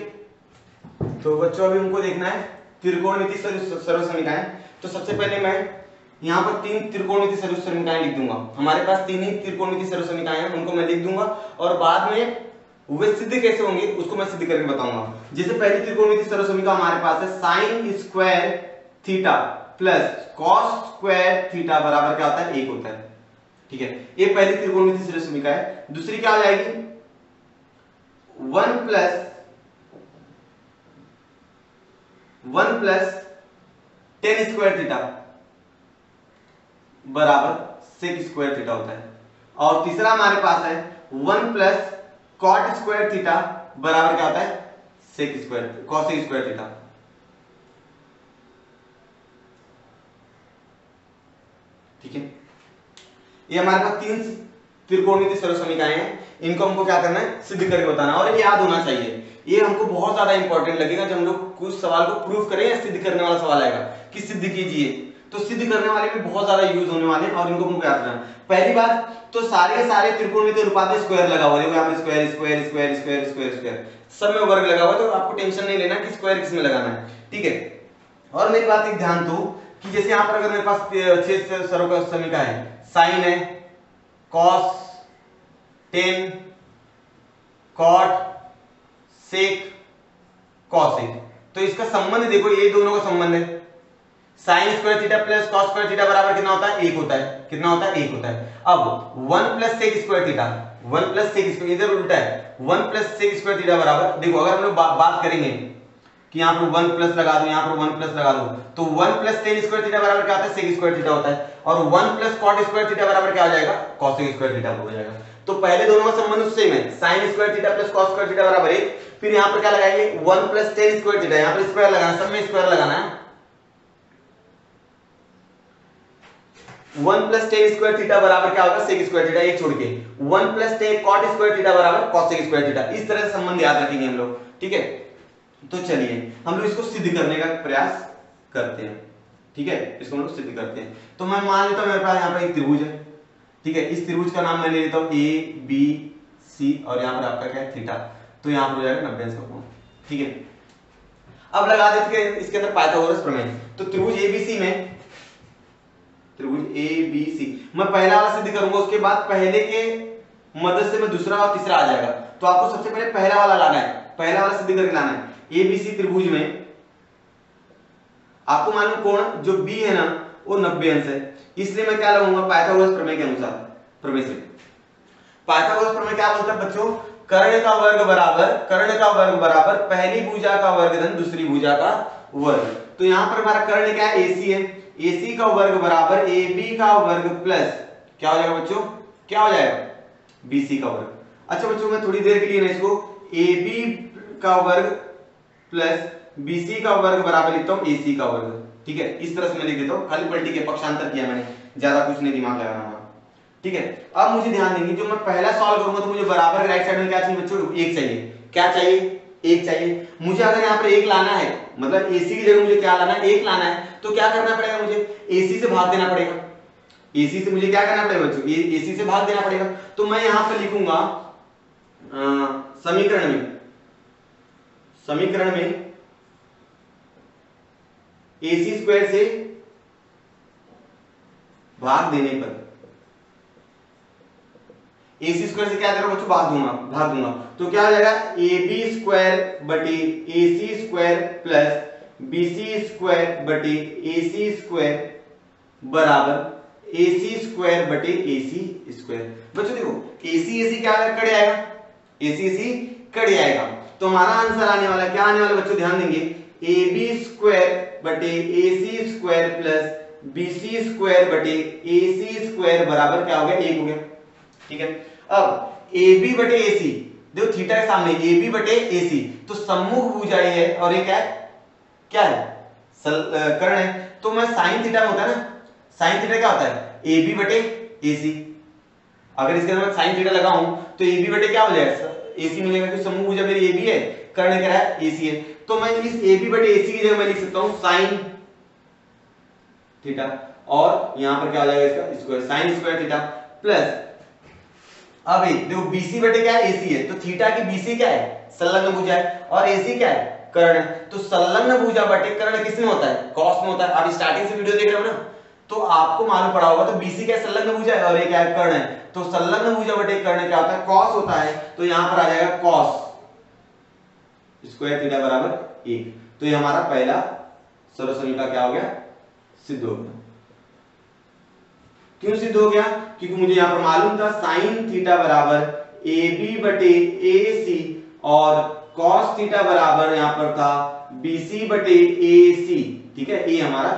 तो बच्चों अभी हमको देखना है त्रिकोणमिति सर्व समीकरण। तो सबसे पहले मैं यहाँ पर 3 त्रिकोणमिति सर्व समीकरण लिख दूंगा। हमारे पास 3 ही त्रिकोणमिति सर्व समीकरण हैं, उनको मैं लिख दूंगा, और बाद में वे सिद्ध कैसे होंगे उसको मैं सिद्ध करके बताऊंगा। जैसे पहली त्रिकोणमिति सर्व समीकरण हमारे पास है sin square theta plus cos square theta बराबर क्या होता है 1 होता है। ठीक है, ये पहली त्रिकोणमिति सर्व समीकरण है। दूसरी क्या हो जाएगी 1 प्लस tan स्क्वायर थीटा बराबर sec स्क्वायर थीटा होता है। और तीसरा हमारे पास है 1 प्लस cot स्क्वायर थीटा बराबर क्या होता है sec square cosec square theta. ठीक है, ये हमारे पास 3 त्रिकोणमिति सर्व समीकरण हैं, इनको हमको क्या करना है सिद्ध करके बताना, और ये याद होना चाहिए। ये हमको बहुत ज्यादा इंपॉर्टेंट लगेगा जब हम लोग कुछ सवाल को प्रूफ करें या सिद्ध करने वाला सवाल आएगा कि सिद्ध कीजिए, तो सिद्ध करने वाले में बहुत ज्यादा यूज होने वाले हैं, और इनको हमको याद रखना। पहली बात तो सारे के सारे त्रिकोणमिति अनुपात में स्क्वायर लगा हुआ है, देखो यहाँ पे square square square square square square सब में वर्ग लगा हुआ है, तो आपको टेंशन नहीं लेना कि स्क्वायर किसमें लगाना है। ठीक है, और मेरी बात एक ध्यान दो कि जैसे यहाँ पर अगर मेरे पास 6 सर्व समीकरण है, साइन है, cos, tan, cot, sec cosec. तो इसका संबंध देखो, ये दोनों का संबंध है, sine square theta plus cos square theta बराबर कितना होता है, 1 होता है। कितना होता है, 1 होता है। अब 1 plus sec square theta, 1 plus sec square, इधर उल्टा है, 1 प्लस सेक स्क्वायर थीटा बराबर, देखो अगर हम लोग बात करेंगे कि यहाँ पर 1 प्लस लगा दो, यहाँ पर 1 प्लस लगा दो, तो 1 प्लस टेन स्क्वायर थीटा बराबर क्या होता है, सेक स्क्वायर थीटा होता है। और 1 प्लस कॉट स्क्वायर थीटा बराबर क्या हो जाएगा, कॉसेक स्क्वायर थीटा हो जाएगा। तो पहले दोनों का संबंध सेम है, sine square theta plus cos square theta बराबर 1। फिर यहाँ पर क्या लगाएंगे, 1 प्लस टेन स्क्वायर थीटा, यहाँ पर स्क्वायर लगाना, सब में स्क्वायर लगाना है, 1 प्लस टेन स्क्वायर थीटा बराबर क्या होगा, सेक स्क्वायर थीटा, एक छोड़ के 1 plus tan cot square theta बराबर कॉसेक स्क्वायर थीटा। इस तरह से संबंध याद रखेंगे हम लोग, ठीक है। तो चलिए हम लोग इसको सिद्ध करने का प्रयास करते हैं, ठीक है, इसको हम लोग सिद्ध करते हैं। तो मैं मान लेता हूं मेरे पास यहाँ पर एक त्रिभुज है, ठीक है, इस त्रिभुज का नाम मैं ले लेता हूं ए बी सी, और यहाँ पर आपका क्या है, थीटा। तो यहाँ पर हो जाएगा 90 अंश का कोण, ठीक है। अब लगा देते हैं इसके अंदर पाइथागोरस प्रमेय। तो त्रिभुज एबीसी में, त्रिभुज एबीसी मैं पहला वाला सिद्ध करूंगा, उसके बाद पहले के मदद से मैं दूसरा और तीसरा आ जाएगा। तो आपको सबसे पहले पहला वाला लाना है, पहला वाला सिद्ध करके लाना है। एबीसी त्रिभुज में आपको मालूम कोण जो बी है ना वो 90 अंश है, इसलिए मैं क्या लगाऊंगा, पाइथागोरस प्रमेय के अनुसार, प्रमेय से। पाइथागोरस प्रमेय क्या बोलता है बच्चों, कर्ण का वर्ग बराबर पहली भुजा का वर्ग धन दूसरी भुजा का वर्ग। तो यहां पर हमारा कर्ण क्या है, एसी है, एसी का वर्ग बराबर ए बी का वर्ग प्लस क्या हो जाएगा बच्चों, क्या हो जाएगा, बीसी का वर्ग। अच्छा बच्चों मैं थोड़ी देर के लिए ना इसको ए बी का वर्ग प्लस बीसी का वर्ग बराबर लिखता हूं एसी का वर्ग, ठीक है। इस तरह से मैं लिख देता हूं, खाली पलटी के पक्षांतर किया मैंने, ज्यादा कुछ नहीं दिमाग लगाना होगा, ठीक है। अब मुझे ध्यान देंगे, जो मैं पहला सॉल्व करूंगा तो मुझे बराबर राइट साइड में क्या चाहिए बच्चों, 1 चाहिए। क्या चाहिए, 1 चाहिए। मुझे अगर यहाँ पर 1 लाना है, मतलब एसी की जगह मुझे क्या लाना है, 1 लाना है, तो क्या करना पड़ेगा, मुझे एसी से भाग देना पड़ेगा। एसी से मुझे क्या करना पड़ेगा बच्चों, एसी से भाग देना पड़ेगा। तो मैं यहां पर लिखूंगा समीकरण में एसी स्क्वायर से भाग देने पर, एसी स्क्वायर से क्या करूंगा बच्चों, भाग दूंगा। तो क्या हो जाएगा, ए बी स्क्वायर बटे AC square plus BC square बटे एसी स्क्वायर बराबर एसी स्क्वायर बटे एसी स्क्वायर। बच्चों देखो एसी क्या कट आएगा, एसी कट आएगा। तो हमारा आंसर आने वाला क्या आने वाला बच्चों, ध्यान देंगे, ए बी स्क्वायर बटे AC square plus BC square बटे एसी स्क्वायर बराबर क्या हो गया, 1 हो गया, ठीक है। अब ए बी बटे एसी, देखो थीटा के सामने ए बी बटे एसी, तो सम्मुख भुजाएं है और ये क्या है कर्ण है। तो मैं साइन थीटा में होता है ना, साइन थीटा क्या होता है, ए बी बटे एसी। अगर इसके अंदर मैं साइन थीटा लगाऊं तो ए बी बटे क्या हो जाएगा, एसी मिलेगा, क्योंकि सम्मुख भुजा मेरी ए बी है, कर्ण क्या है, एसी है। तो मैं इस ए बी बटे एसी की जगह मैं लिख सकता हूं साइन थीटा, और यहां पर क्या हो जाएगा इसका square, sign square theta plus, अब देखो बीसी बटे क्या है, एसी है, तो थीटा की बीसी क्या है, संलग्न भुजा है, और एसी क्या है, कर्ण। तो संलग्न भुजा बटे कर्ण किसमें होता है, कॉस में होता है। आप स्टार्टिंग से वीडियो देख रहे हो ना, तो आपको मालूम पड़ा होगा। तो बीसी क्या संलग्न भुजा है और ये क्या है, कर्ण है। तो संलग्न भुजा बटे कर्ण क्या होता है, कॉस होता है। तो यहां पर आ जाएगा कॉस स्क्वायर थीटा बराबर 1। तो ये हमारा पहला सर्वसमीका क्या हो गया, सिद्ध हो गया। क्यों सिद्ध हो गया, क्योंकि मुझे यहां पर मालूम था साइन थीटा बराबर ए बी बटे ए सी, और कॉस थीटा बराबर यहां पर था बीसी बटे ए सी, ठीक है। ये हमारा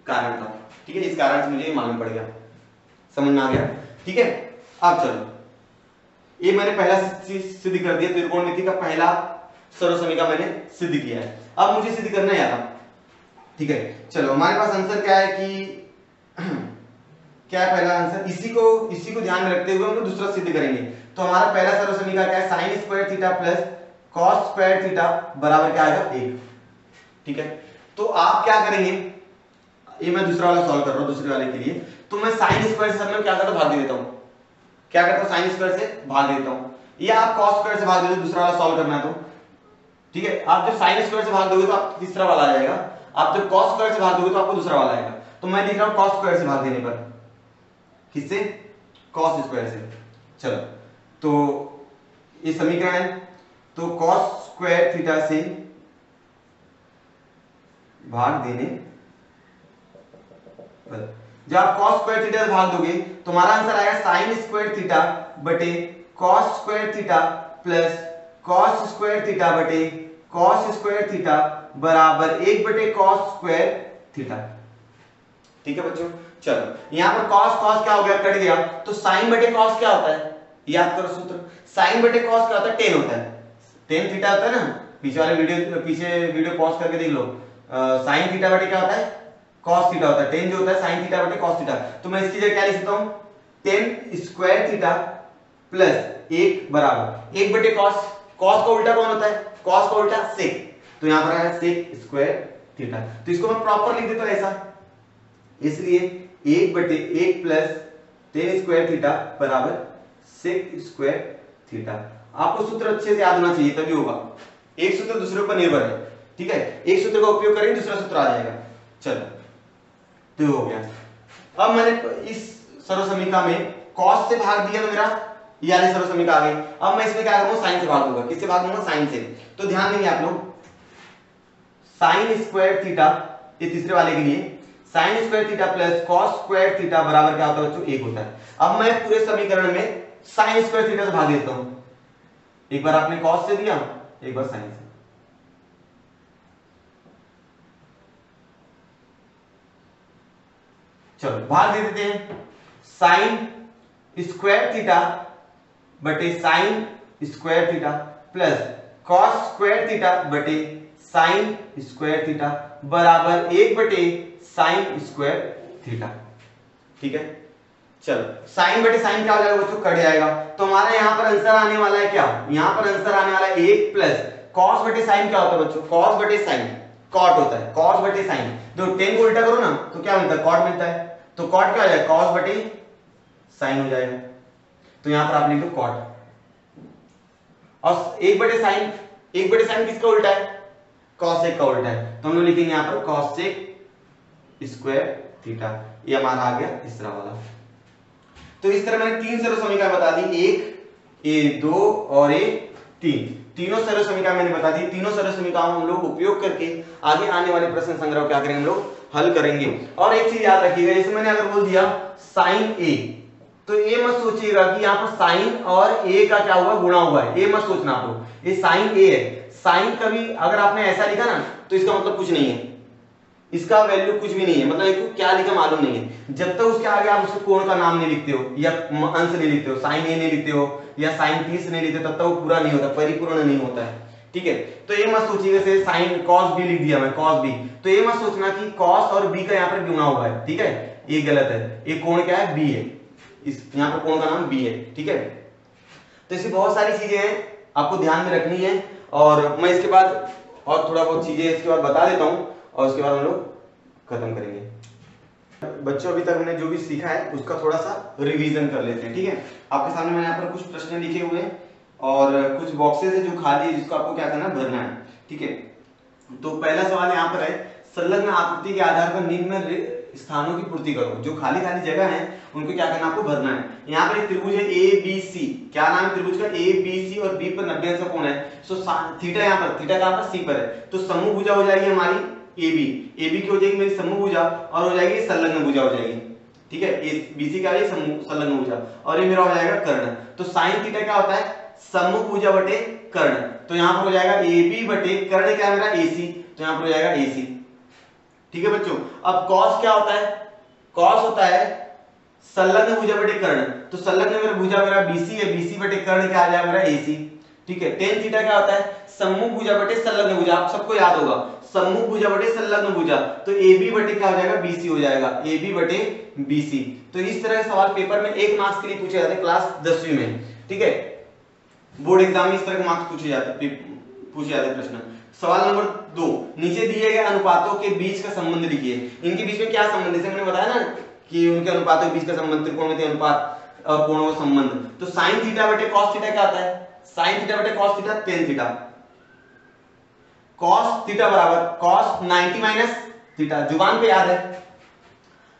कारण था, ठीक है। इस कारण से मुझे ये मालूम पड़ गया, समझ में आ गया, ठीक है। अब चलो, ये मैंने पहला सिद्ध कर दिया, त्रिकोणमिति का पहला सर्वसमीका मैंने सिद्ध किया है। अब मुझे सिद्ध करना है यार, ठीक है। चलो हमारे पास आंसर क्या है कि क्या है पहला आंसर, इसी को ध्यान में रखते हुए हम लोग दूसरा सिद्ध करेंगे। तो हमारा पहला सर्वसमीका क्या है, sine square theta plus cos square theta बराबर क्या आएगा, 1, ठीक है। तो आप क्या करेंगे, ये मैं दूसरा वाला सॉल्व कर रहा हूं दूसरे वाले के लिए। तो मैं साइन स्क्वायर से सब में क्या करता हूं, भाग दे देता हूं। क्या करता हूं, साइन स्क्वायर से भाग देता हूं, या आप कॉस स्क्वायर से भाग दे दो, दूसरा वाला सॉल्व करना तो, ठीक है। आप जब साइन स्क्वायर से भाग दोगे तो आप तीसरा वाला आ जाएगा, आप जब कॉस स्क्वायर से भाग दोगे तो आपको दूसरा वाला आएगा। तो मैं लिख रहा हूं कॉस स्क्वायर से भाग देने पर, किससे, कॉस स्क्वायर से। चलो तो ये समीकरण है, तो कॉस स्क्वायर थीटा से भाग देने पर, जब आप cos स्क्वायर थीटा से भाग दोगे तो हमारा आंसर आएगा साइन स्क्वायर थीटा बटे cos square theta plus cos square theta बटे cos स्क्वायर थीटा बराबर 1 बटे cos स्क्वायर थीटा। ठीक है बच्चों, चलो यहां पर cos क्या हो गया, कट गया, तो sin बटे cos क्या होता है, याद करो सूत्र, sin बटे cos क्या होता है, tan होता है, tan थीटा होता है ना, पीछे वीडियो पॉज करके देख लो, sin थीटा बटे क्या होता है, cos थीटा होता है, tan जो होता है sin थीटा बटे cos थीटा। तो मैं इसकी जगह क्या लिख सकता हूं, tan स्क्वायर थीटा प्लस 1 बराबर 1 बटे cos, cos का उल्टा कौन होता है, cos का उल्टा sec, तो यहां पर आया sec स्क्वायर थीटा। तो इसको मैं प्रॉपर लिख देता हूं ऐसा, इसलिए 1 बटे 1 प्लस tan स्क्वायर थीटा बराबर sec स्क्वायर थीटा। आपको सूत्र अच्छे से याद होना चाहिए, तभी होगा, एक सूत्र दूसरे पर निर्भर है, ठीक है, एक सूत्र का उपयोग करेंगे दूसरा सूत्र आ जाएगा। चलो तो हो गया। अब मैंने इस सर्वसमीकरण में cos से भाग दिया तो मेरा ये वाली सर्वसमीकरण आ गई। अब मैं इसमें क्या करूंगा, sin से भाग दूंगा, किससे भाग दूंगा, sin से। तो ध्यान देंगे आप लोग, sin स्क्वायर थीटा, ये तीसरे वाले के लिए sin square theta plus cos square theta बराबर क्या होता है बच्चों, 1 होता है। अब मैं पूरे समीकरण में sin स्क्वायर थीटा से भाग देता हूं, एक बार आपने cos से दिया, एक बार sin से। चलो भाग दे देते हैं, sin स्क्वायर थीटा बटे sin square theta plus cos square theta बटे sin स्क्वायर थीटा बराबर 1 बटे sin स्क्वायर थीटा। ठीक है, चलो sin बटे sin क्या हो जाएगा बच्चों, कट जाएगा, तो हमारा यहां पर आंसर आने वाला है क्या, यहां पर आंसर आने वाला है 1 प्लस cos बटे sin क्या होता है बच्चों, cos बटे sin cot होता है, cos बटे sin, तो tan को उल्टा करो ना तो क्या मिलता है, cot मिलता है, तो cot क्या हो जाएगा, cos बटे sin हो जाएगा, तो यहां पर आप लिख दो cot, और 1 बटे sin किसका उल्टा है, cos sec का उल्टा है, तो हम लोग लिखेंगे यहां पर cos sec स्क्वायर थीटा, ये हमारा आ गया तीसरा वाला। तो इस तरह मैंने 3 सरल समीकरण बता दी, 1 A2 और A3, तीनों सरल समीकरण मैंने बता दी। तीनों सरल समीकरणों हम लोग उपयोग करके आगे आने वाले प्रश्न संग्रह क्या करेंगे, हम लोग हल करेंगे। और एक चीज याद रखिएगा, जैसे मैंने अगर बोल दिया sin A, तो ये मत सोचिएगा कि यहाँ पर sin और A का क्या हुआ, गुणा हुआ है, ये मत सोचना आप लोग, ये sin A है। sin कभी अगर आपने ऐसा लिखा ना तो इसका मतलब कुछ नहीं है, इसका वैल्यू कुछ भी नहीं है, मतलब इसको क्या लिखा मालूम नहीं है, जब तक उसके आगे आप उसके कोण का नाम नहीं लिखते हो या अंश नहीं लिखते हो, sin A नहीं लिखते हो या sin 30 नहीं लिखते, तब तक वो पूरा नहीं होता, परिपूर्ण नहीं होता है। ठीक है, तो ये मत सोचिएगा जैसे sin cos b लिख दिया मैं, cos b, तो ये मत सोचना कि cos और b का यहाँ पर गुणा हुआ है, ठीक है, ये गलत है, ये कोण क्या है, b है, इस यहाँ पर कोण का नाम b है। ठीक है, तो ऐसी बहुत सारी चीजें हैं आपको ध्यान में रखनी है, और मैं इसके बाद और थोड़ा बहुत चीजें इसके बाद बता देता हूँ, और उसके बाद हम लोग खत्म करेंगे। बच्चों अभी तक हमने जो भी सीखा है उसका थोड़ा सा रिवीजन कर लेते हैं। ठीक है, आपके सामने मैंने यहाँ पर कुछ प्रश्न लिखे हुए हैं और कुछ बॉक्सेस है जो खाली है, जिसको आपको क्या करना है, भरना है। ठीक है, तो पहला सवाल यहाँ पर है, संलग्न आकृति के आधार पर निम्न स्थानों की पूर्ति करो। जो खाली खाली जगह है उनको क्या करना, आपको भरना है। यहाँ पर एक त्रिभुज है ABC, क्या नाम है त्रिभुज का, ABC और B पर 90 अंश का कोण है, सो थीटा यहाँ पर, थीटा कहाँ पर, C पर है, तो समूह भुजा हो जाएगी हमारी AB की हो जाएगी मेरी समूह भुजा, और हो जाएगी संलग्न भुजा हो जाएगी। ठीक है, BC क्या है, संलग्न भुजा, और ये मेरा हो जाएगा कर्ण। तो साइन थीटा क्या होता है, समूह भुजा बटे कर्ण, तो यहाँ पर हो जाएगा AB बटे कर्ण क्या है मेरा AC, तो यहाँ पर हो जाएगा AC। ठीक है बच्चों, अब cos क्या होता है, cos होता है संलग्न भुजा बटे कर्ण, तो संलग्न मेरा भुजा मेरा BC है, BC बटे कर्ण क्या आ जाएगा मेरा AC। ठीक है, tan थीटा क्या होता है, समूह भुजा बटे संलग्न भुजा, आप सबको याद होगा, समूह भुजा बटे संलग्न भुजा, तो AB बटे क्या हो जाएगा, BC हो जाएगा, AB बटे BC। तो इस तरह के सवाल पेपर में 1 मार्क्स के लिए पूछे जाते हैं क्लास 10वीं में। ठीक है, बोर्ड एग्जाम में इस तरह के मार्क्स पूछे जाते प्रश्न। सवाल नंबर 2, नीचे दिए गए अनुपातों के बीच का संबंध लिखिए। इनके बीच में क्या संबंध, जैसे मैंने बताया ना कि उनके अनुपातों के बीच का संबंध, त्रिकोणमितीय अनुपात और कोणों का संबंध। तो sin थीटा बटे cos थीटा क्या होता है, sin थीटा बटे cos theta tan theta, cos theta बराबर cos 90 माइनस थीटा, जुबान पे याद है,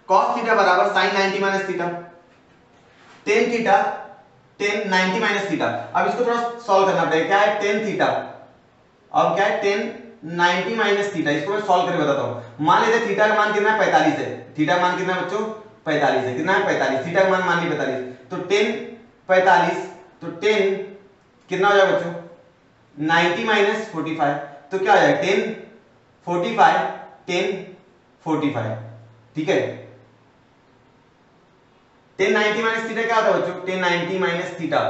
cos थीटा बराबर sin 90 minus theta, tan theta tan 90 minus theta. अब इसको थोड़ा सॉल्व करना पड़ेगा, क्या है tan थीटा, और क्या है 10 90 माइनस थीटा। इसको मैं सॉल्व करके बताता हूं। मान लेते थीटा का मान कितना है 45 है। थीटा का मान कितना है बच्चों 45 है। कितना है 45। थीटा का मान मान ली 45 तो 10 45 तो 10 कितना हो जाएगा बच्चों 90 माइनस 45 तो क्या हो जाएगा 10 45 10 45। ठीक है 10 90 माइनस थीटा क्या होता है बच्चों 10 90 माइनस थीटा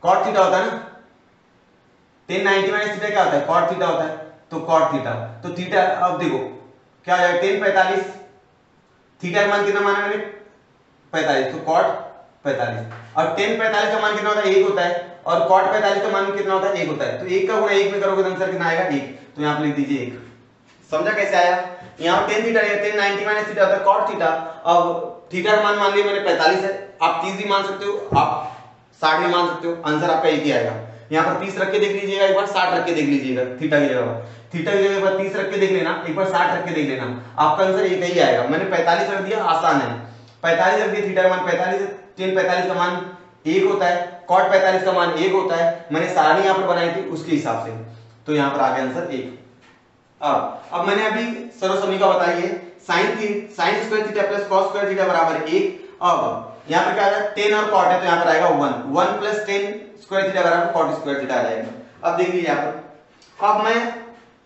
कॉट थीटा होता है ना। 10 90 माइनस थीटा क्या होता है कॉट थीटा होता है तो कॉट थीटा। तो थीटा अब देखो क्या हो जाएगा 10 45 थीटा का मान कितना माना मैंने 45 तो कॉट 45 और 10 45 का मान कितना होता है 1 होता है और कॉट 45 का मान कितना होता है 1 होता है। तो 1 का गुणा 1 में करोगे तो आंसर कितना आएगा 1। तो यहां पे लिख दीजिए 1। समझा कैसे आया। यहां 10 थीटा है 10 90 माइनस थीटा होता है कॉट थीटा। अब थीटा का मान मान लिया मैंने 45 है। आप 30 भी मान सकते हो आप 60 भी मान सकते हो आंसर आपका एक ही आएगा। यहां पर 30 रख के देख लीजिएगा एक बार 60 रख के देख लीजिएगा थीटा की जगह पर। थीटा की जगह पर 30 रख के देख लेना एक बार 60 रख के देख लेना आपका आंसर एक ही आएगा। मैंने 45 रख दिया आसान है 45 रख दिया थीटा का मान 45 है 10 45 का मान 1 होता है कॉट 45 का मान 1 होता है। मैंने सारणी यहां पर बनाई थी उसके हिसाब से तो यहां पर आ गया आंसर 1। अब मैंने अभी सर्वसमीका बताई है sin square theta plus cos square theta बराबर 1। अब यहां पर क्या आएगा 10 और cot है तो यहां पर आएगा 1 प्लस 10 स्क्वायर थीटा बराबर cot स्क्वायर थीटा आ जाएगा। अब देख लीजिए यहां पर अब मैं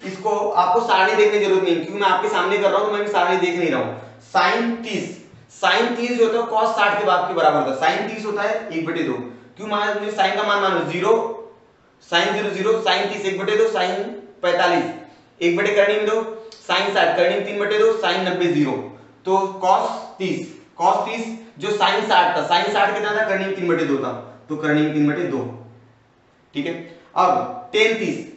इसको आपको सारणी देखने की जरूरत नहीं क्योंकि मैं आपके सामने कर रहा हूं तो मैं भी सारणी देख नहीं रहा हूं। sin 30 जो होता है cos 60 के बाद के बराबर होता है। sin 30 होता है 1/2 क्यों मान मुझे sin का मान मानो 0 sin 0 0 sin 30 1/2 sin 45 1 बटे करनी में 2 sin 60 करनी में 3/2 sin 90 0 तो cos 30 जो sin 60 था sin 60 कितना था करनी में 3/2 था तो करनी में 3/2। ठीक है अब tan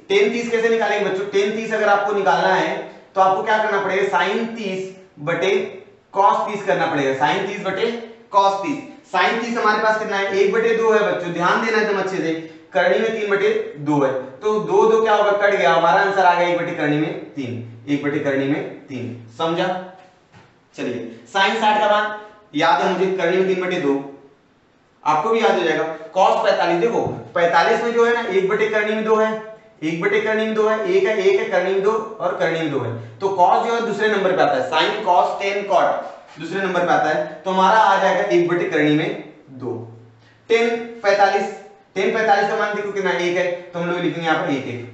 30 कैसे निकालेंगे बच्चों tan 30 अगर आपको निकालना है तो आपको क्या करना पड़ेगा sin 30 बटे cos 30 करना पड़ेगा sin 30 बटे cos 30। sin 30 हमारे पास कितना है 1/2 है बच्चों ध्यान देना एकदम अच्छे से करनी में 3/2 है तो 2 क्या होगा कट गया हमारा आंसर आ गया 1 बटे करनी में 3 1 बटे करनी में 3। समझा। चलिए sin 60 का मान याद है मुझे करनी में 3/2 आपको भी याद हो जाएगा। cos 45 देखो 45 में जो है ना 1 बटे करनी में 2 है 1 बटे करनी में 2 है 1 है करनी में 2 और करनी में 2 है तो cos जो है दूसरे नंबर पे आता है sin cos tan cot दूसरे नंबर पे आता है तो हमारा आ जाएगा 1 बटे करनी में 2। tan 45 का मान देखो कितना 1 है तो हम लोग लिखेंगे यहाँ पर 1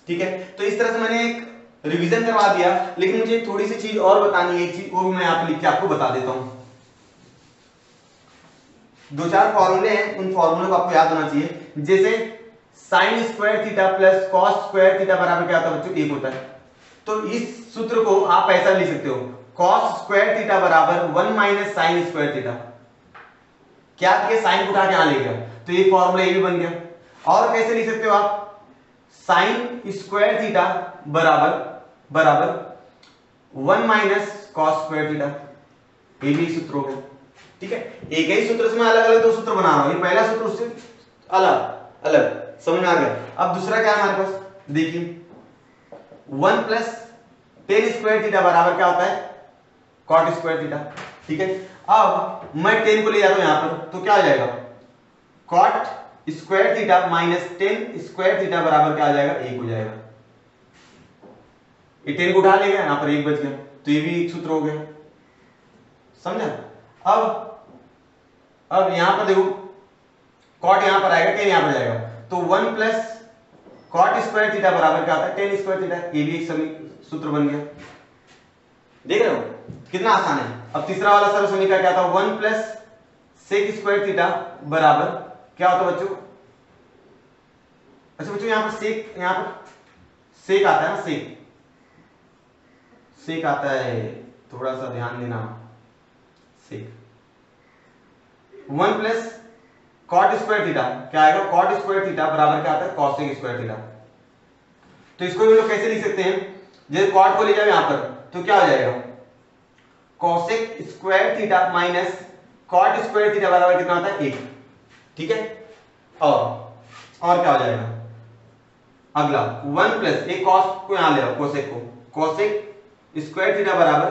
ठीक है। तो इस तरह से मैंने एक रिवीजन करवा दिया लेकिन मुझे थोड़ी सी चीज और बतानी है एक चीज वो भी मैं यहाँ पे लिख के आपको बता देता हूँ। 2-4 फॉर्मूले हैं उन फॉर्मूलों को आपको याद होना चाहिए जैसे sin square theta plus cos square theta बराबर क्या होता है बच्चों 1 होता है। तो इस सूत्र को आप ऐसा लिख सकते हो cos स्क्वायर थीटा बराबर 1 माइनस sin स्क्वायर थीटा क्या किया साइन को उठा के यहां ले गया तो ये फॉर्मूला ये भी बन गया। और कैसे लिख सकते हो आप sin स्क्वायर थीटा बराबर 1 माइनस cos स्क्वायर थीटा ये भी सूत्र हो गया। ठीक है एक ही सूत्र से मैं अलग अलग 2 सूत्र बना रहा हूं ये पहला सूत्र उससे अलग समझ में आ गया। अब दूसरा क्या है हमारे पास देखिए 1 प्लस tan स्क्वायर थीटा बराबर क्या होता है cot स्क्वायर थीटा। ठीक है अब मैं tan को ले जाता हूं यहां पर तो क्या आ जाएगा cot square theta minus tan square theta बराबर क्या आ जाएगा 1 हो जाएगा। ये tan को उठा लेगा यहां पर 1 बच गया तो ये भी एक सूत्र हो गया। समझा। अब यहां पर देखो cot यहां पर आएगा tan यहां पर जाएगा तो 1 प्लस cot स्क्वायर थीटा बराबर क्या होता है tan स्क्वायर थीटा ये भी एक सूत्र बन गया। देख रहे हो कितना आसान है। अब तीसरा वाला सर्व समीकरण क्या था 1 प्लस sec स्क्वायर थीटा बराबर क्या होता है बच्चों अच्छा बच्चों यहां पर sec आता है ना sec आता है थोड़ा सा ध्यान देना sec 1 plus cot square theta क्या आएगा cot स्क्वायर थीटा बराबर क्या आता है cosec स्क्वायर थीटा। तो इसको हम लोग कैसे लिख सकते हैं जैसे cot को ले जाओ यहां पर तो क्या हो जाएगा cosec square theta minus cot square theta बराबर कितना होता है 1। ठीक है और क्या हो जाएगा अगला 1 प्लस एक cos को यहां ले आओ cosec को cosec स्क्वायर थीटा बराबर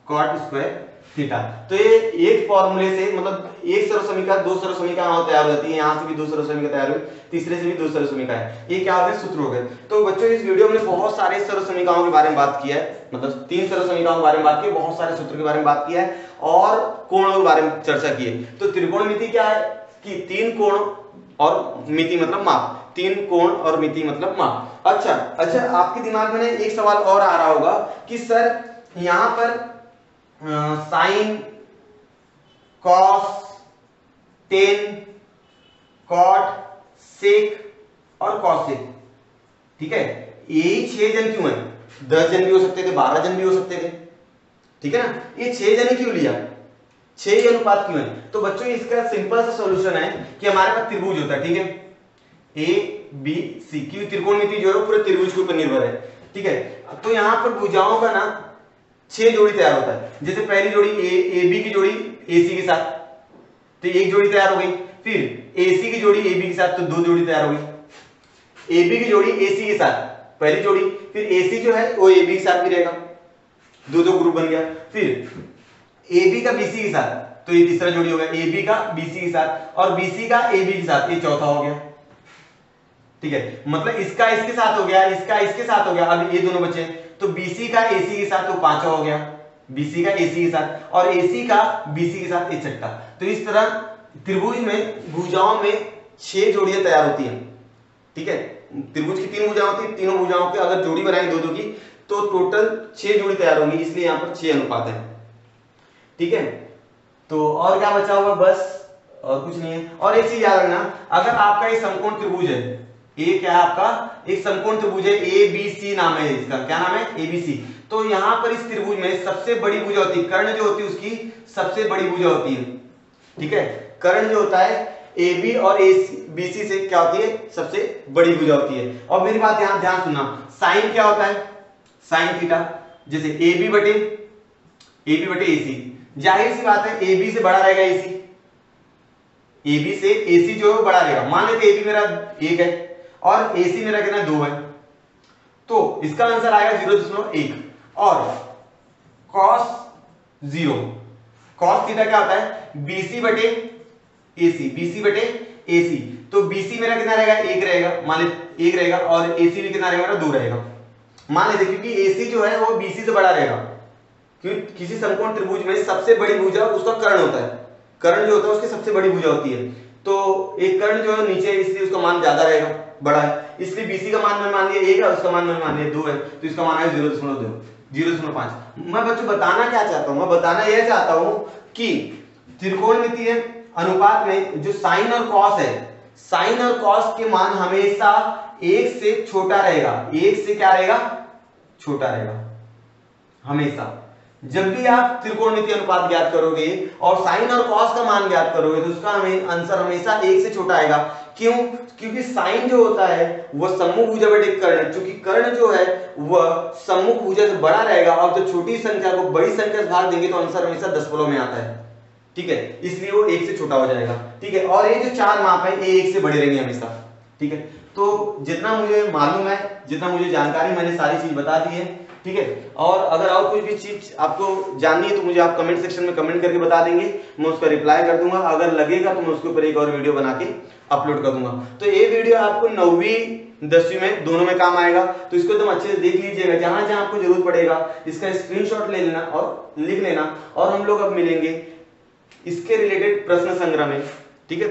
कॉट स्क्वायर थीटा। तो ये एक फॉर्मूले से मतलब एक सर्व समीकरण दो सर्व समीकरण तैयार हो जाती है, यहाँ से भी दो सर्व समीकरण तैयार हुई, तीसरे से भी दो सर्व समीकरण है। ये क्या हो गए? सूत्र हो गए। तो बच्चों इस वीडियो में बहुत सारे सर्व समीकरणों के बारे में बात किया है, मतलब तीन सर्व समीकरणों के बारे में बात की है, बहुत सारे सूत्र के बारे में बात किया है और कोणों के बारे में चर्चा की है। तो त्रिकोणमिति क्या है कि तीन कोण और मिति मतलब माप, तीन कोण और मिति मतलब माप। अच्छा, आपके दिमाग में एक सवाल और आ रहा होगा कि सर यहाँ पर साइन, कॉस, टेन, कॉट, सेक और कॉसेक, ठीक है, यही 6 जन क्यों है? 10 जन भी हो सकते थे, 12 जन भी हो सकते थे, ठीक है ना। ये 6 जन क्यों लिया? 6 ही अनुपात क्यों है? तो बच्चों इसका सिंपल सा सॉल्यूशन है कि हमारे पास त्रिभुज होता है, ठीक है, ए बी सी की त्रिकोणमिति जो है पूरे त्रिभुज के ऊपर निर्भर है, ठीक है। तो यहाँ पर भुजाओं का ना 6 जोड़ी तैयार होता है। जैसे पहली जोड़ी ए बी की जोड़ी ए सी के साथ, तो एक जोड़ी तैयार हो गई। फिर ए सी की जोड़ी ए बी के साथ, तो 2 जोड़ी तैयार हो गई। ए बी की जोड़ी ए सी के साथ पहली जोड़ी, फिर ए सी जो है वो ए बी के साथ भी रहेगा, 2 ग्रुप बन गया। फिर ए बी का बी सी के साथ, तो ये तीसरा जोड़ी हो गया, ए बी का बी सी के साथ, और बी सी का ए बी के साथ, ये चौथा हो गया, ठीक है। मतलब इसका इसके साथ हो गया, इसका इसके साथ हो गया, अब ये दोनों बचे, तो BC का AC के साथ, तो पांचवा हो गया, BC का AC के साथ, और AC का BC के साथ, ये छठा। तो इस तरह त्रिभुज में भुजाओं में 6 जोड़ियां तैयार होती हैं, ठीक है। त्रिभुज की 3 भुजाएं होती है, तीनों भुजाओं के अगर जोड़ी बनाएंगे दो की, तो टोटल 6 जोड़ी तैयार होंगी, इसलिए यहाँ पर 6 अनुपात है, ठीक है। तो और क्या बचा हुआ? बस और कुछ नहीं है। और एक चीज याद रखना, अगर आपका एक समकोण त्रिभुज है, ये क्या है आपका एक समकोण त्रिभुज है, ABC नाम है इसका, क्या नाम है? ABC। तो यहाँ पर इस त्रिभुज में सबसे बड़ी भुजा होती है, कर्ण जो होती है उसकी सबसे बड़ी भुजा होती है, ठीक है। कर्ण जो होता है AB और BC से क्या होती है? सबसे बड़ी भुजा होती है। और मेरी बात यहाँ ध्यान सुनना, साइन क्या होता है? Sine theta. जैसे AB बटे AC, जाहिर सी बात है AB से बड़ा रहेगा AC, AB से AC जो है बड़ा रहेगा। मान लेते AB मेरा 1 है और AC मेरा कितना 2 है, तो इसका आंसर आएगा 0.1। और cos 0, cos थीटा क्या होता है? BC बटे AC, तो BC मेरा कितना रहेगा? 1 रहेगा, मान लेते 1 रहेगा, और AC भी कितना रहेगा? मेरा 2 रहेगा, मान लेते, क्योंकि AC जो है वो BC से बड़ा रहेगा, क्योंकि किसी समकोण त्रिभुज में सबसे बड़ी भुजा उसका कर्ण होता है, कर्ण जो होता है उसकी सबसे बड़ी भुजा होती है। तो एक कर्ण जो है नीचे, इसलिए उसका मान ज्यादा रहेगा, बड़ा है, इसलिए BC का मान मैंने मान लिया 1 है, उसका मान मैंने मान लिया 2 है, तो इसका मान है 0.5। मैं बच्चों बताना क्या चाहता हूं? मैं बताना यह चाहता हूं कि त्रिकोणमितीय अनुपात में जो साइन और कॉस है, साइन और कॉस के मान हमेशा 1 से छोटा रहेगा, 1 से क्या रहेगा? छोटा रहेगा हमेशा। जब भी आप त्रिकोणमितीय अनुपात ज्ञात करोगे और साइन और कॉस का मान ज्ञात करोगे, तो उसका आंसर हमेशा 1 से छोटा आएगा। क्यों? क्योंकि साइन जो होता है वह सम्मुख भुजा बटे कर्ण, क्योंकि कर्ण जो है वह सम्मुख भुजा से बड़ा रहेगा, और जब छोटी संख्या को बड़ी संख्या से भाग देंगे तो आंसर हमेशा दशमलव में आता है, ठीक है, इसलिए वो 1 से छोटा हो जाएगा, ठीक है। और ये जो 4 माप है ये 1 से बड़े रहेंगे हमेशा, ठीक है। तो जितना मुझे मालूम है, जितना मुझे जानकारी, मैंने सारी चीज बता दी है, ठीक है। और अगर और कोई भी चीज आपको जाननी है तो मुझे आप कमेंट सेक्शन में कमेंट करके बता देंगे, मैं उसका रिप्लाई कर दूंगा। अगर लगेगा तो मैं उसके ऊपर एक और वीडियो बना के अपलोड कर दूंगा। तो ये वीडियो आपको 9वीं 10वीं में दोनों में काम आएगा, तो इसको एकदम अच्छे से देख लीजिएगा, जहां जहां आपको जरूरत पड़ेगा इसका स्क्रीनशॉट ले लेना और लिख लेना, और हम लोग अब मिलेंगे इसके रिलेटेड प्रश्न संग्रह में, ठीक है।